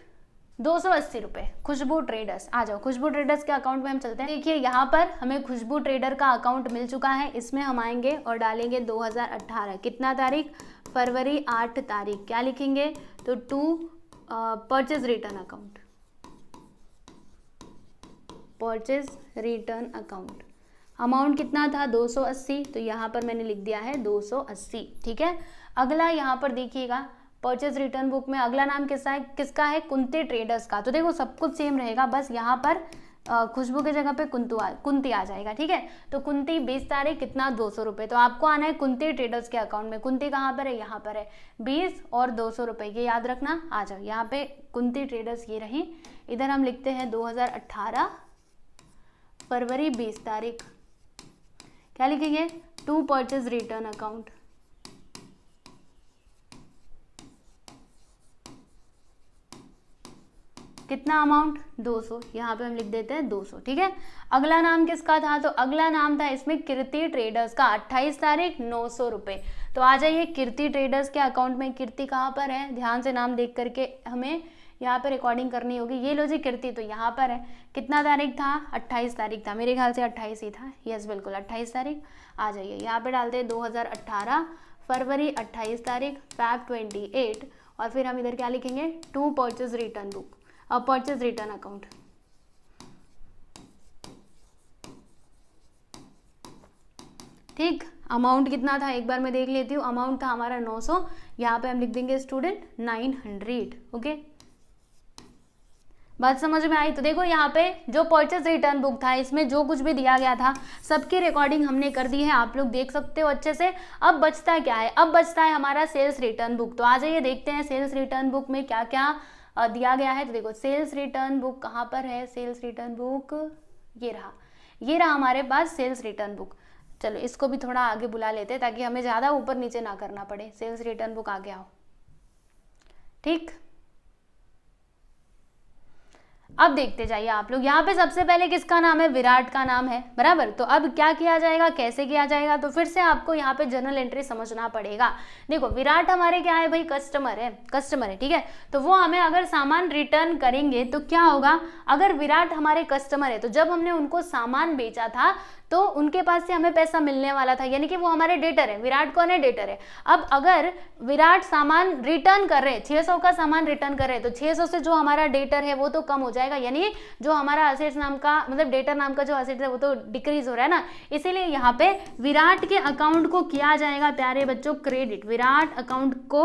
280 रुपये खुशबू ट्रेडर्स। आ जाओ, खुशबू ट्रेडर्स के अकाउंट में हम चलते हैं। देखिए यहाँ पर हमें खुशबू ट्रेडर का अकाउंट मिल चुका है, इसमें हम आएंगे और डालेंगे 2018, कितना तारीख, फरवरी 8 तारीख। क्या लिखेंगे, तो 2 purchase return account, purchase return account. Amount कितना था, 280, तो यहाँ पर मैंने लिख दिया है 280। ठीक है, अगला यहाँ पर देखिएगा परचेज रिटर्न बुक में अगला नाम किसका है, कुंती ट्रेडर्स का। तो देखो सब कुछ सेम रहेगा, बस यहाँ पर खुशबू की जगह पे कुंती आ जाएगा। ठीक है, तो कुंती 20 तारीख कितना, 200 रुपये। तो आपको आना है कुंती ट्रेडर्स के अकाउंट में। कुंती कहाँ पर है, यहाँ पर है, 20 और 200 रुपये, ये याद रखना। आ जाओ, यहाँ पे कुंती ट्रेडर्स ये रही, इधर हम लिखते हैं 2018 फरवरी 20 तारीख। क्या लिखेंगे, 2 परचेज रिटर्न अकाउंट। कितना अमाउंट, 200, यहाँ पे हम लिख देते हैं 200। ठीक है, अगला नाम किसका था, तो अगला नाम था इसमें कीर्ति ट्रेडर्स का, 28 तारीख 900 रुपये। तो आ जाइए कीर्ति ट्रेडर्स के अकाउंट में। कीर्ति कहाँ पर है, ध्यान से नाम देख करके हमें यहाँ पे रिकॉर्डिंग करनी होगी। ये लो जी कीर्ति, तो यहाँ पर है, कितना तारीख था, 28 तारीख था, मेरे ख्याल से 28 ही था। यस बिल्कुल 28 तारीख। आ जाइए, यहाँ पे डालते हैं 2018 फरवरी 28 तारीख, फैब 28, और फिर हम इधर क्या लिखेंगे, 2 purchase return book, purchase return account. ठीक, अमाउंट कितना था एक बार मैं देख लेती हूँ। अमाउंट था हमारा 900, यहाँ पे हम लिख देंगे स्टूडेंट 900। ओके, बात समझ में आई। तो देखो यहाँ पे जो परचेज रिटर्न बुक था, इसमें जो कुछ भी दिया गया था सबकी रिकॉर्डिंग हमने कर दी है, आप लोग देख सकते हो अच्छे से। अब बचता क्या है, अब बचता है हमारा सेल्स रिटर्न बुक। तो आ जाइए देखते हैं सेल्स रिटर्न बुक में क्या क्या दिया गया है। तो देखो सेल्स रिटर्न बुक कहाँ पर है, सेल्स रिटर्न बुक ये रहा हमारे पास सेल्स रिटर्न बुक। चलो इसको भी थोड़ा आगे बुला लेते हैं ताकि हमें ज़्यादा ऊपर नीचे ना करना पड़े। सेल्स रिटर्न बुक आगे आओ। ठीक, अब देखते जाइए आप लोग। यहाँ पे सबसे पहले किसका नाम है, विराट का नाम है, बराबर। तो अब क्या किया जाएगा, कैसे किया जाएगा, तो फिर से आपको यहाँ पे जर्नल एंट्री समझना पड़ेगा। देखो विराट हमारे क्या है भाई, कस्टमर है, ठीक है। तो वो हमें अगर सामान रिटर्न करेंगे तो क्या होगा, अगर विराट हमारे कस्टमर है तो जब हमने उनको सामान बेचा था तो उनके पास से हमें पैसा मिलने वाला था, यानी कि वो हमारे डेटर है। विराट कौन है, डेटर है। अब अगर विराट सामान रिटर्न कर रहे हैं, 600 का सामान रिटर्न कर रहे हैं, तो 600 से जो हमारा डेटर है वो तो कम हो जाएगा, यानी जो हमारा असेट्स नाम का मतलब डेटर नाम का जो असेट है वो तो डिक्रीज हो रहा है ना। इसीलिए यहाँ पे विराट के अकाउंट को किया जाएगा प्यारे बच्चों क्रेडिट, विराट अकाउंट को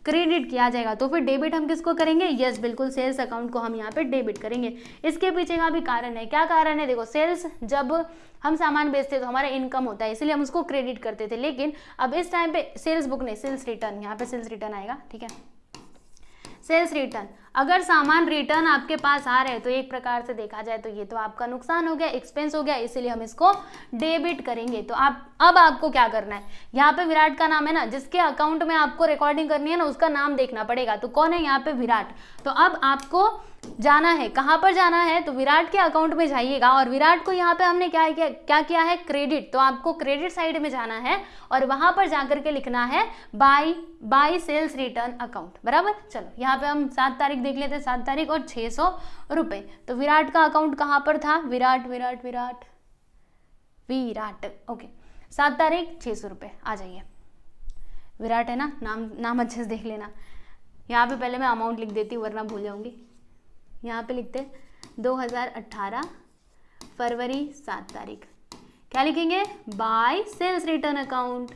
क्रेडिट किया जाएगा। तो फिर डेबिट हम किसको करेंगे, यस बिल्कुल सेल्स अकाउंट को हम यहाँ पे डेबिट करेंगे। इसके पीछे का भी कारण है, क्या कारण है, देखो सेल्स जब हम सामान बेचते हैं तो हमारा इनकम होता है, इसलिए हम उसको क्रेडिट करते थे। लेकिन अब इस टाइम पे सेल्स बुक नहीं, सेल्स रिटर्न, यहाँ पे सेल्स रिटर्न आएगा, ठीक है। सेल्स रिटर्न, अगर सामान रिटर्न आपके पास आ रहे हैं तो एक प्रकार से देखा जाए तो ये तो आपका नुकसान हो गया, एक्सपेंस हो गया, इसीलिए हम इसको डेबिट करेंगे। तो अब आपको क्या करना है, यहाँ पे विराट का नाम है ना, जिसके अकाउंट में आपको रिकॉर्डिंग करनी है ना उसका नाम देखना पड़ेगा। तो कौन है यहाँ पे, विराट। तो अब आपको जाना है, कहाँ पर जाना है, तो विराट के अकाउंट में जाइएगा और विराट को यहाँ पे हमने क्या किया है, क्रेडिट। तो आपको क्रेडिट साइड में जाना है और वहां पर जाकर के लिखना है बाय सेल्स रिटर्न अकाउंट, बराबर। चलो यहाँ पे हम 7 तारीख देख लेते हैं, 7 तारीख और 600 रुपए। तो विराट का अकाउंट कहाँ पर था, विराट, ओके, 7 तारीख 600 रुपए। आ जाइए, विराट है ना, नाम अच्छे से देख लेना। यहाँ पे पहले मैं अमाउंट लिख देती हूँ वरना भूल जाऊंगी। यहाँ पे लिखते 2018 फरवरी 7 तारीख। क्या लिखेंगे, बाय सेल्स रिटर्न अकाउंट।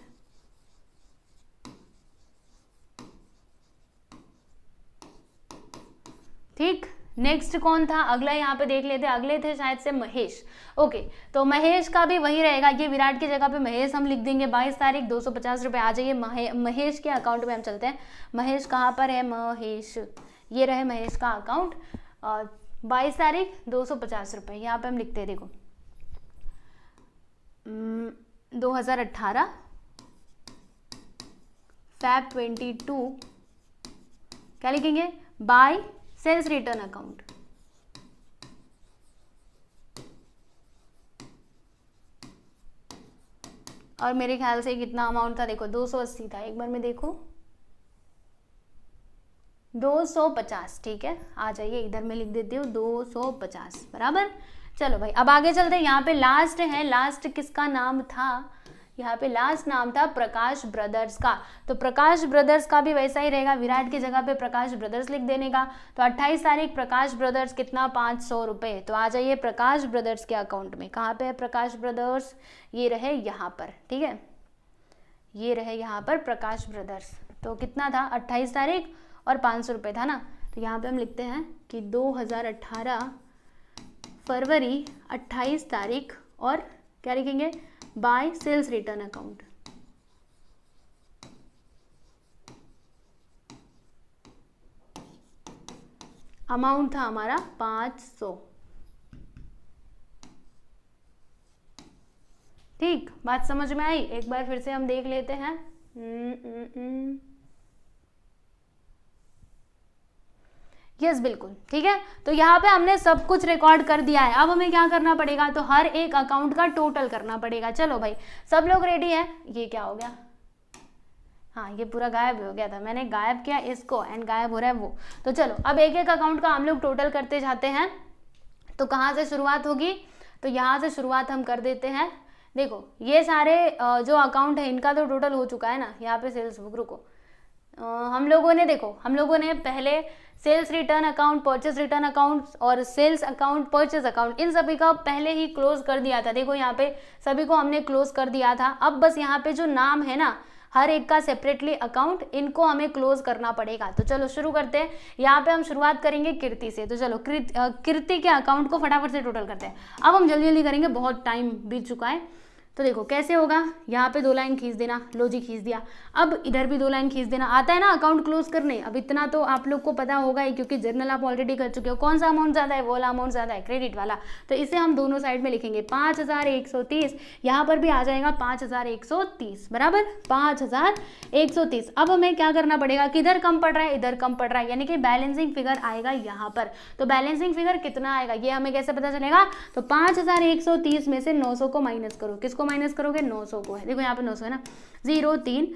ठीक, नेक्स्ट कौन था, अगला यहाँ पे देख लेते हैं। अगले थे शायद से महेश। ओके, तो महेश का भी वही रहेगा, ये विराट की जगह पे महेश हम लिख देंगे। 22 तारीख 250 रुपये। आ जाइए महेश के अकाउंट में हम चलते हैं। महेश कहाँ पर है, महेश ये रहे महेश का अकाउंट। 22 तारीख 250 रुपये, यहाँ पे हम लिखते हैं, देखो 2018 फैब 22। क्या लिखेंगे, बाय सेल्स रिटर्न अकाउंट। और मेरे ख्याल से कितना अमाउंट था, देखो 280 था, एक बार मैं देखूं, 250, ठीक है। आ जाइए, इधर मैं लिख देती हूँ 250 बराबर। चलो भाई अब आगे चलते हैं। यहाँ पे लास्ट है, लास्ट किसका नाम था, यहाँ पे लास्ट नाम था प्रकाश ब्रदर्स का। तो प्रकाश ब्रदर्स का भी वैसा ही रहेगा, विराट की जगह पे प्रकाश ब्रदर्स लिख देने का। तो 28 तारीख प्रकाश ब्रदर्स कितना, 500 रुपये। तो आ जाइए प्रकाश ब्रदर्स के अकाउंट में। कहाँ पे है प्रकाश ब्रदर्स, ये रहे यहाँ पर, ठीक है, ये रहे यहाँ पर प्रकाश ब्रदर्स। तो कितना था 28 तारीख और 500 रुपये था ना। तो यहाँ पे हम लिखते हैं कि 2018 फरवरी 28 तारीख, और क्या लिखेंगे, by sales return account. Amount था हमारा 500। ठीक, बात समझ में आई। एक बार फिर से हम देख लेते हैं। यस बिल्कुल ठीक है। तो यहाँ पे हमने सब कुछ रिकॉर्ड कर दिया है। अब हमें क्या करना पड़ेगा, तो हर एक अकाउंट का टोटल करना पड़ेगा। चलो भाई सब लोग रेडी है। ये क्या हो गया, हाँ ये पूरा गायब हो गया था, मैंने गायब किया इसको एंड गायब हो रहा है वो। तो चलो अब एक एक अकाउंट का हम लोग टोटल करते जाते हैं। तो कहाँ से शुरुआत होगी, तो यहाँ से शुरुआत हम कर देते हैं। देखो ये सारे जो अकाउंट है इनका तो टोटल हो चुका है ना। यहाँ पे सेल्स बुक, रुको, हम लोगों ने देखो, हम लोगों ने पहले sales return account, purchase return account और सेल्स अकाउंट, परचेज अकाउंट, इन सभी का पहले ही क्लोज कर दिया था। देखो यहाँ पे सभी को हमने क्लोज कर दिया था। अब बस यहाँ पे जो नाम है ना, हर एक का सेपरेटली अकाउंट, इनको हमें क्लोज करना पड़ेगा। तो चलो शुरू करते हैं। यहाँ पे हम शुरुआत करेंगे कीर्ति से। तो चलो कीर्ति के अकाउंट को फटाफट से टोटल करते हैं। अब हम जल्दी जल्दी करेंगे, बहुत टाइम बीत चुका है। तो देखो कैसे होगा, यहाँ पे 2 लाइन खींच देना, लो जी खींच दिया। अब इधर भी 2 लाइन खींच देना। आता है ना अकाउंट क्लोज करने। अब इतना तो आप लोग को पता होगा ही, क्योंकि जर्नल आप ऑलरेडी कर चुके हो। कौन सा अमाउंट ज़्यादा है, वो वाला अमाउंट ज़्यादा है, क्रेडिट वाला। तो इसे हम दोनों साइड में लिखेंगे 5130। यहाँ पर भी आ जाएगा 5130 बराबर, 5130। अब हमें क्या करना पड़ेगा, किधर कम पड़ रहा है, इधर कम पड़ रहा है, यानी कि बैलेंसिंग फिगर आएगा यहाँ पर। तो बैलेंसिंग फिगर कितना आएगा ये हमें कैसे पता चलेगा, तो 5130 में से 900 को माइनस करो। किसको माइनस करोगे, 900 को है। देखो यहाँ पे 900 है ना, 0 3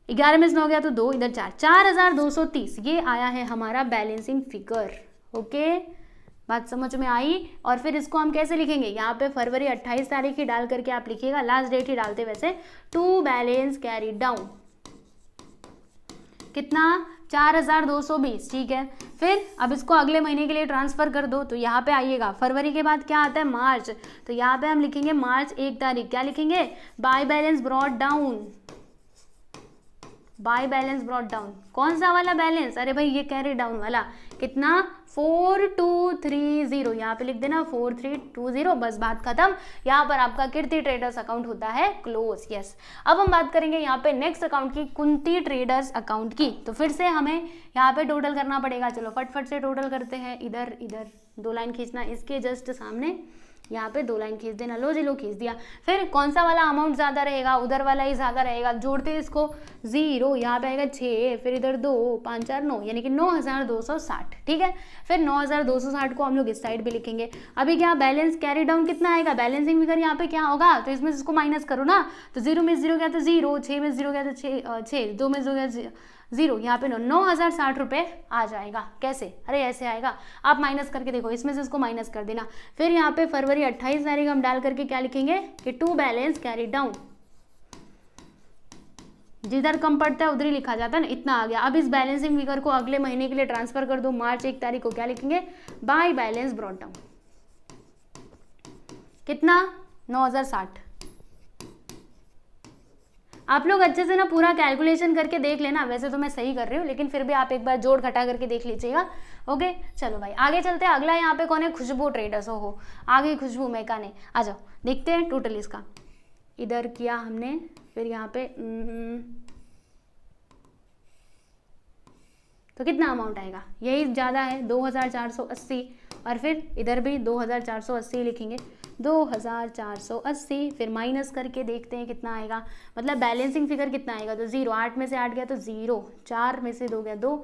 11 में से 9 गया तो 2, इधर 4, 4230 ये आया है हमारा बैलेंसिंग फिगर। ओके, बात समझ में आई। और फिर इसको हम कैसे लिखेंगे, यहाँ पे फरवरी 28 तारीख ही डाल करके आप लिखिएगा, लास्ट डेट ही डालते वैसे। टू बैलेंस कैरी डाउन कितना, 4220, ठीक है। फिर अब इसको अगले महीने के लिए ट्रांसफर कर दो। तो यहाँ पे आइएगा, फरवरी के बाद क्या आता है, मार्च। तो यहाँ पे हम लिखेंगे मार्च 1 तारीख, क्या लिखेंगे, by balance brought down. By balance brought down, कौन सा वाला बैलेंस, अरे भाई ये कैरी डाउन वाला। कितना, 4230, यहाँ पे लिख देना 4320, बस बात खत्म। यहाँ पर आपका कीर्ति ट्रेडर्स अकाउंट होता है क्लोज। यस, अब हम बात करेंगे यहाँ पे नेक्स्ट अकाउंट की, कुंती ट्रेडर्स अकाउंट की। तो फिर से हमें यहाँ पे टोटल करना पड़ेगा। चलो फटफट से टोटल करते हैं। इधर इधर 2 लाइन खींचना, इसके जस्ट सामने यहाँ पे 2 लाइन खींच देना, लो जी लो खींच दिया। फिर कौन सा वाला अमाउंट ज़्यादा रहेगा, उधर वाला ही ज़्यादा रहेगा। जोड़ते हैं इसको, 0 यहाँ पे आएगा 6, फिर इधर 2 5 4 9, यानी कि 9260, ठीक है। फिर 9260 को हम लोग इस साइड भी लिखेंगे। अभी क्या बैलेंस कैरी डाउन कितना आएगा, बैलेंसिंग फिगर यहाँ पे क्या होगा, तो इसमें इसको माइनस करो ना। तो 0 में 0 गया तो 0, 6 में 0 गया तो 6, 2 में 0 गया 0, यहाँ पे 9060 रुपये आ जाएगा। कैसे, अरे ऐसे आएगा, आप माइनस करके देखो, इसमें से इसको माइनस कर देना। फिर यहाँ पे फरवरी 28 तारीख हम डाल करके क्या लिखेंगे कि टू बैलेंस कैरी डाउन, जिधर कम पड़ता है उधर ही लिखा जाता है ना, इतना आ गया। अब इस बैलेंसिंग फिगर को अगले महीने के लिए ट्रांसफर कर दो। मार्च 1 तारीख को क्या लिखेंगे, बाय बैलेंस ब्रॉट डाउन, कितना, 9060। आप लोग अच्छे से ना पूरा कैलकुलेशन करके देख लेना, वैसे तो मैं सही कर रही हूँ, लेकिन फिर भी आप एक बार जोड़ घटा करके देख लीजिएगा। ओके चलो भाई आगे चलते हैं। अगला यहाँ पे कौन है, खुशबू ट्रेडर्स। हो आगे खुशबू मेका ने, आ जाओ देखते हैं टोटल इसका। इधर किया हमने, फिर यहाँ पे तो कितना अमाउंट आएगा, यही ज़्यादा है 2480, और फिर इधर भी 2480 लिखेंगे, 2480, फिर माइनस करके देखते हैं कितना आएगा, मतलब बैलेंसिंग फिगर कितना आएगा। तो 0, 8 में से 8 गया तो 0, 4 में से 2 गया 2,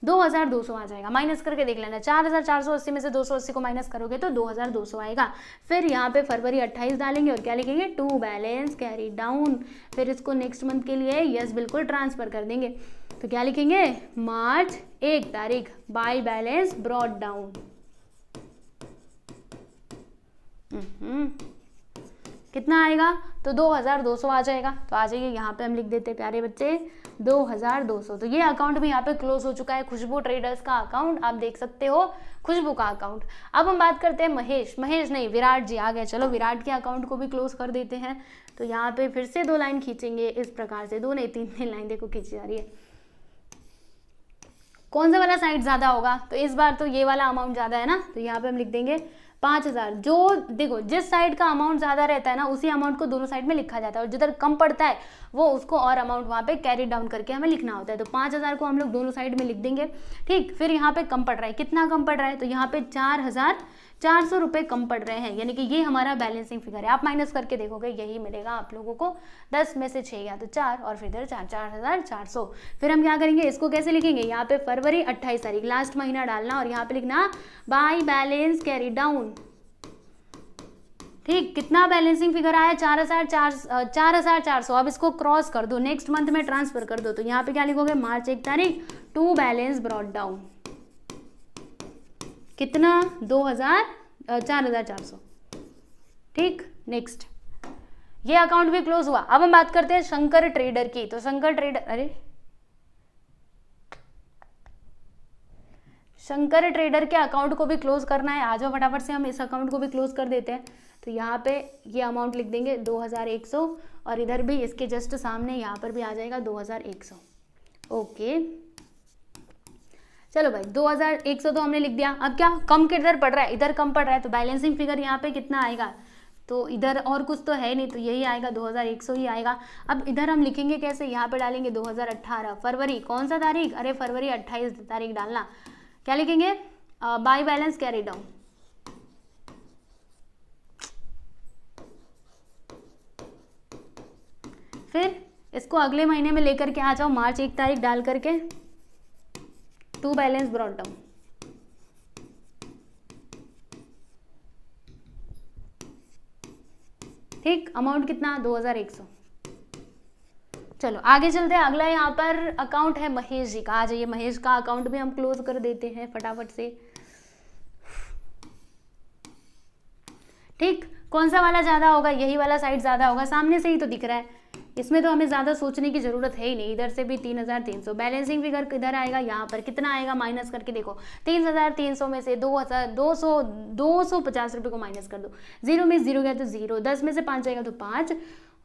2200 आ जाएगा। माइनस करके देख लेना, 4480 में से 280 को माइनस करोगे तो 2200 आएगा। फिर यहाँ पे फरवरी 28 डालेंगे और क्या लिखेंगे, टू बैलेंस कैरी डाउन। फिर इसको नेक्स्ट मंथ के लिए यस बिल्कुल ट्रांसफर कर देंगे, तो क्या लिखेंगे, मार्च 1 तारीख बाय बैलेंस ब्रॉट डाउन। कितना आएगा, तो 2200 आ जाएगा। तो आ जाइए यहाँ पे हम लिख देते हैं प्यारे बच्चे 2200। तो ये अकाउंट भी यहाँ पे क्लोज हो चुका है, खुशबू ट्रेडर्स का अकाउंट आप देख सकते हो, खुशबू का अकाउंट। अब हम बात करते हैं महेश नहीं विराट जी आ गए। चलो विराट के अकाउंट को भी क्लोज कर देते हैं। तो यहाँ पे फिर से 2 लाइन खींचेंगे इस प्रकार से, 2 नहीं 3 लाइन देखो खींची जा रही है। कौन सा वाला साइड ज्यादा होगा, तो इस बार तो ये वाला अमाउंट ज्यादा है ना, तो यहाँ पे हम लिख देंगे 5000। जो देखो जिस साइड का अमाउंट ज्यादा रहता है ना उसी अमाउंट को दोनों साइड में लिखा जाता है, और जिधर कम पड़ता है वो उसको और अमाउंट वहाँ पे कैरी डाउन करके हमें लिखना होता है। तो 5000 को हम लोग दोनों साइड में लिख देंगे। ठीक, फिर यहाँ पे कम पड़ रहा है, कितना कम पड़ रहा है, तो यहाँ पे 4400 रुपये कम पड़ रहे हैं, यानी कि ये हमारा बैलेंसिंग फिगर है। आप माइनस करके देखोगे यही मिलेगा आप लोगों को, 10 में से 6 या तो 4 और फिर इधर 4400। फिर हम क्या करेंगे, इसको कैसे लिखेंगे, यहाँ पे फरवरी 28 तारीख लास्ट महीना डालना और यहाँ पे लिखना बाय बैलेंस कैरी डाउन। ठीक, कितना बैलेंसिंग फिगर आया, 4400। अब इसको क्रॉस कर दो, नेक्स्ट मंथ में ट्रांसफर कर दो, तो यहाँ पे क्या लिखोगे, मार्च 1 तारीख टू बैलेंस ब्रॉट डाउन। कितना, 4400। ठीक, नेक्स्ट ये अकाउंट भी क्लोज हुआ। अब हम बात करते हैं शंकर ट्रेडर की। तो शंकर ट्रेडर के अकाउंट को भी क्लोज करना है। आ जाओ फटाफट से हम इस अकाउंट को भी क्लोज कर देते हैं। तो यहाँ पे ये अमाउंट लिख देंगे 2100 और इधर भी इसके जस्ट सामने यहाँ पर भी आ जाएगा 2100। ओके चलो भाई 2100 तो हमने लिख दिया। अब क्या कम किधर पड़ रहा है, इधर कम पड़ रहा है, तो बैलेंसिंग फिगर यहाँ पे कितना आएगा, तो इधर और कुछ तो है नहीं, तो यही आएगा 2100 ही आएगा। अब इधर हम लिखेंगे कैसे, यहाँ पे डालेंगे 2018 फरवरी, कौन सा तारीख, अरे फरवरी 28 तारीख डालना। क्या लिखेंगे, बाय बैलेंस कैरी डाउन। फिर इसको अगले महीने में लेकर के आ जाओ, मार्च 1 तारीख डाल करके टू बैलेंस ब्रॉट डाउन। ठीक, अमाउंट कितना, 2100। चलो आगे चलते हैं। अगला यहाँ पर अकाउंट है महेश जी का। आ जाइए, महेश का अकाउंट भी हम क्लोज कर देते हैं फटाफट से। ठीक, कौन सा वाला ज्यादा होगा, यही वाला साइड ज्यादा होगा, सामने से ही तो दिख रहा है, इसमें तो हमें ज्यादा सोचने की जरूरत है ही नहीं। इधर से भी 3300, बैलेंसिंग फिगर किधर आएगा, यहाँ पर कितना आएगा, माइनस करके देखो 3300 में से 250 रुपये को माइनस कर दो, 0 में 0 गया तो 0, 10 में से 5 जाएगा तो 5,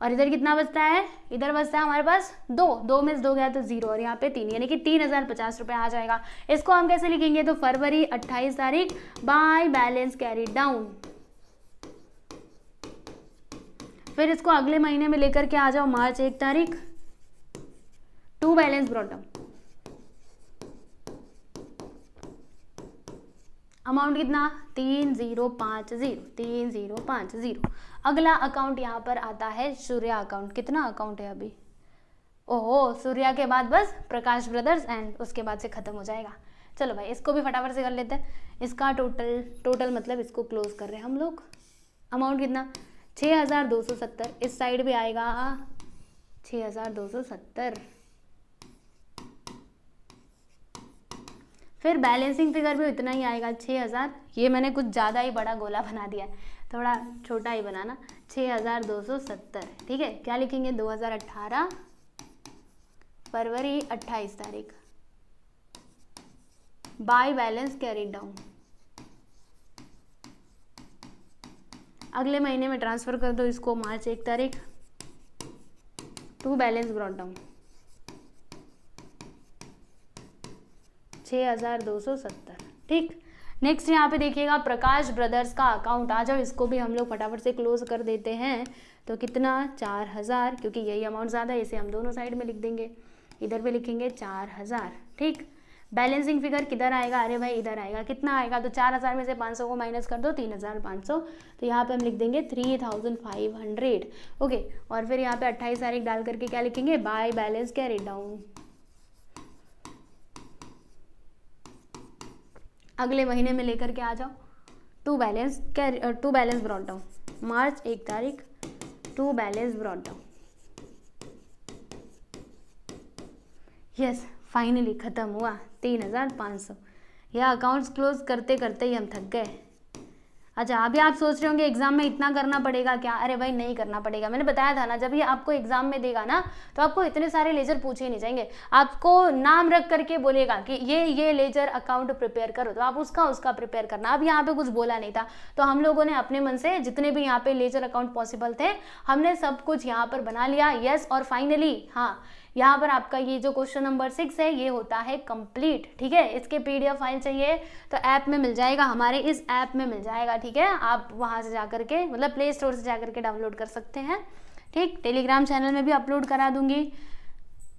और इधर कितना बचता है, इधर बचता है हमारे पास 2 में से 2 गया तो 0 और यहाँ पे 3, यानी कि 3050 रुपये आ जाएगा। इसको हम कैसे लिखेंगे, तो फरवरी 28 तारीख बाय बैलेंस कैरी डाउन। फिर इसको अगले महीने में लेकर के आ जाओ, मार्च 1 तारीख to balance brought down. Amount कितना, 3050। अगला अकाउंट यहाँ पर आता है सूर्या अकाउंट। कितना अकाउंट है अभी, ओहो सूर्या के बाद बस प्रकाश ब्रदर्स एंड उसके बाद से खत्म हो जाएगा। चलो भाई इसको भी फटाफट से कर लेते हैं। इसका टोटल मतलब इसको क्लोज कर रहे हैं हम लोग। अमाउंट कितना, 6270। इस साइड भी आएगा 6270। फिर बैलेंसिंग फिगर भी इतना ही आएगा 6000। ये मैंने कुछ ज़्यादा ही बड़ा गोला बना दिया है, थोड़ा छोटा ही बनाना, 6270। ठीक है, क्या लिखेंगे, 2018 फरवरी 28 तारीख बाय बैलेंस कैरी डाउन। अगले महीने में ट्रांसफर कर दो इसको, मार्च 1 तारीख टू बैलेंस ब्रॉट डाउन, 6270। ठीक, नेक्स्ट यहाँ पे देखिएगा प्रकाश ब्रदर्स का अकाउंट। आ जाओ, इसको भी हम लोग फटाफट से क्लोज कर देते हैं। तो कितना, 4000, क्योंकि यही अमाउंट ज़्यादा है, इसे हम दोनों साइड में लिख देंगे। इधर भी लिखेंगे 4000। ठीक, बैलेंसिंग फिगर किधर आएगा, अरे भाई इधर आएगा। कितना आएगा, तो 4000 में से 500 को माइनस कर दो, 3500। तो यहाँ पे हम लिख देंगे 3500। ओके, और फिर यहाँ पे 28 तारीख डाल करके क्या लिखेंगे, बाय बैलेंस कैरी डाउन। अगले महीने में लेकर के आ जाओ। टू बैलेंस ब्रॉट डाउन, मार्च 1 तारीख to balance brought down. Yes, finally ख़त्म हुआ 3500। यह अकाउंट्स क्लोज करते करते ही हम थक गए। अच्छा, अभी आप सोच रहे होंगे एग्जाम में इतना करना पड़ेगा क्या? अरे भाई नहीं करना पड़ेगा, मैंने बताया था ना, जब ये आपको एग्जाम में देगा ना तो आपको इतने सारे लेजर पूछे ही नहीं जाएंगे, आपको नाम रख करके बोलेगा कि ये लेजर अकाउंट प्रिपेयर करो, तो आप उसका प्रिपेयर करना। अब यहाँ पे कुछ बोला नहीं था, तो हम लोगों ने अपने मन से जितने भी यहाँ पे लेजर अकाउंट पॉसिबल थे हमने सब कुछ यहाँ पर बना लिया। यस, और फाइनली हाँ, यहाँ पर आपका ये जो क्वेश्चन नंबर 6 है ये होता है कंप्लीट। ठीक है, इसके PDF फाइल चाहिए तो ऐप में मिल जाएगा, हमारे इस ऐप में मिल जाएगा। ठीक है, आप वहाँ से जाकर के मतलब प्ले स्टोर से जाकर के डाउनलोड कर सकते हैं। ठीक, टेलीग्राम चैनल में भी अपलोड करा दूंगी।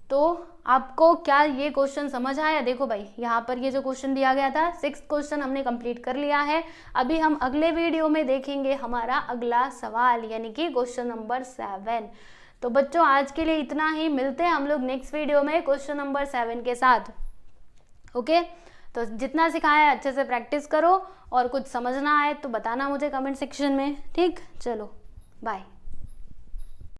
तो आपको क्या ये क्वेश्चन समझ आया? देखो भाई, यहाँ पर ये जो क्वेश्चन दिया गया था 6 क्वेश्चन हमने कंप्लीट कर लिया है। अभी हम अगले वीडियो में देखेंगे हमारा अगला सवाल, यानी कि क्वेश्चन नंबर 7। तो बच्चों आज के लिए इतना ही, मिलते हैं हम लोग नेक्स्ट वीडियो में क्वेश्चन नंबर 7 के साथ। ओके, तो जितना सिखाया है अच्छे से प्रैक्टिस करो, और कुछ समझना आए तो बताना मुझे कमेंट सेक्शन में। ठीक, चलो बाय।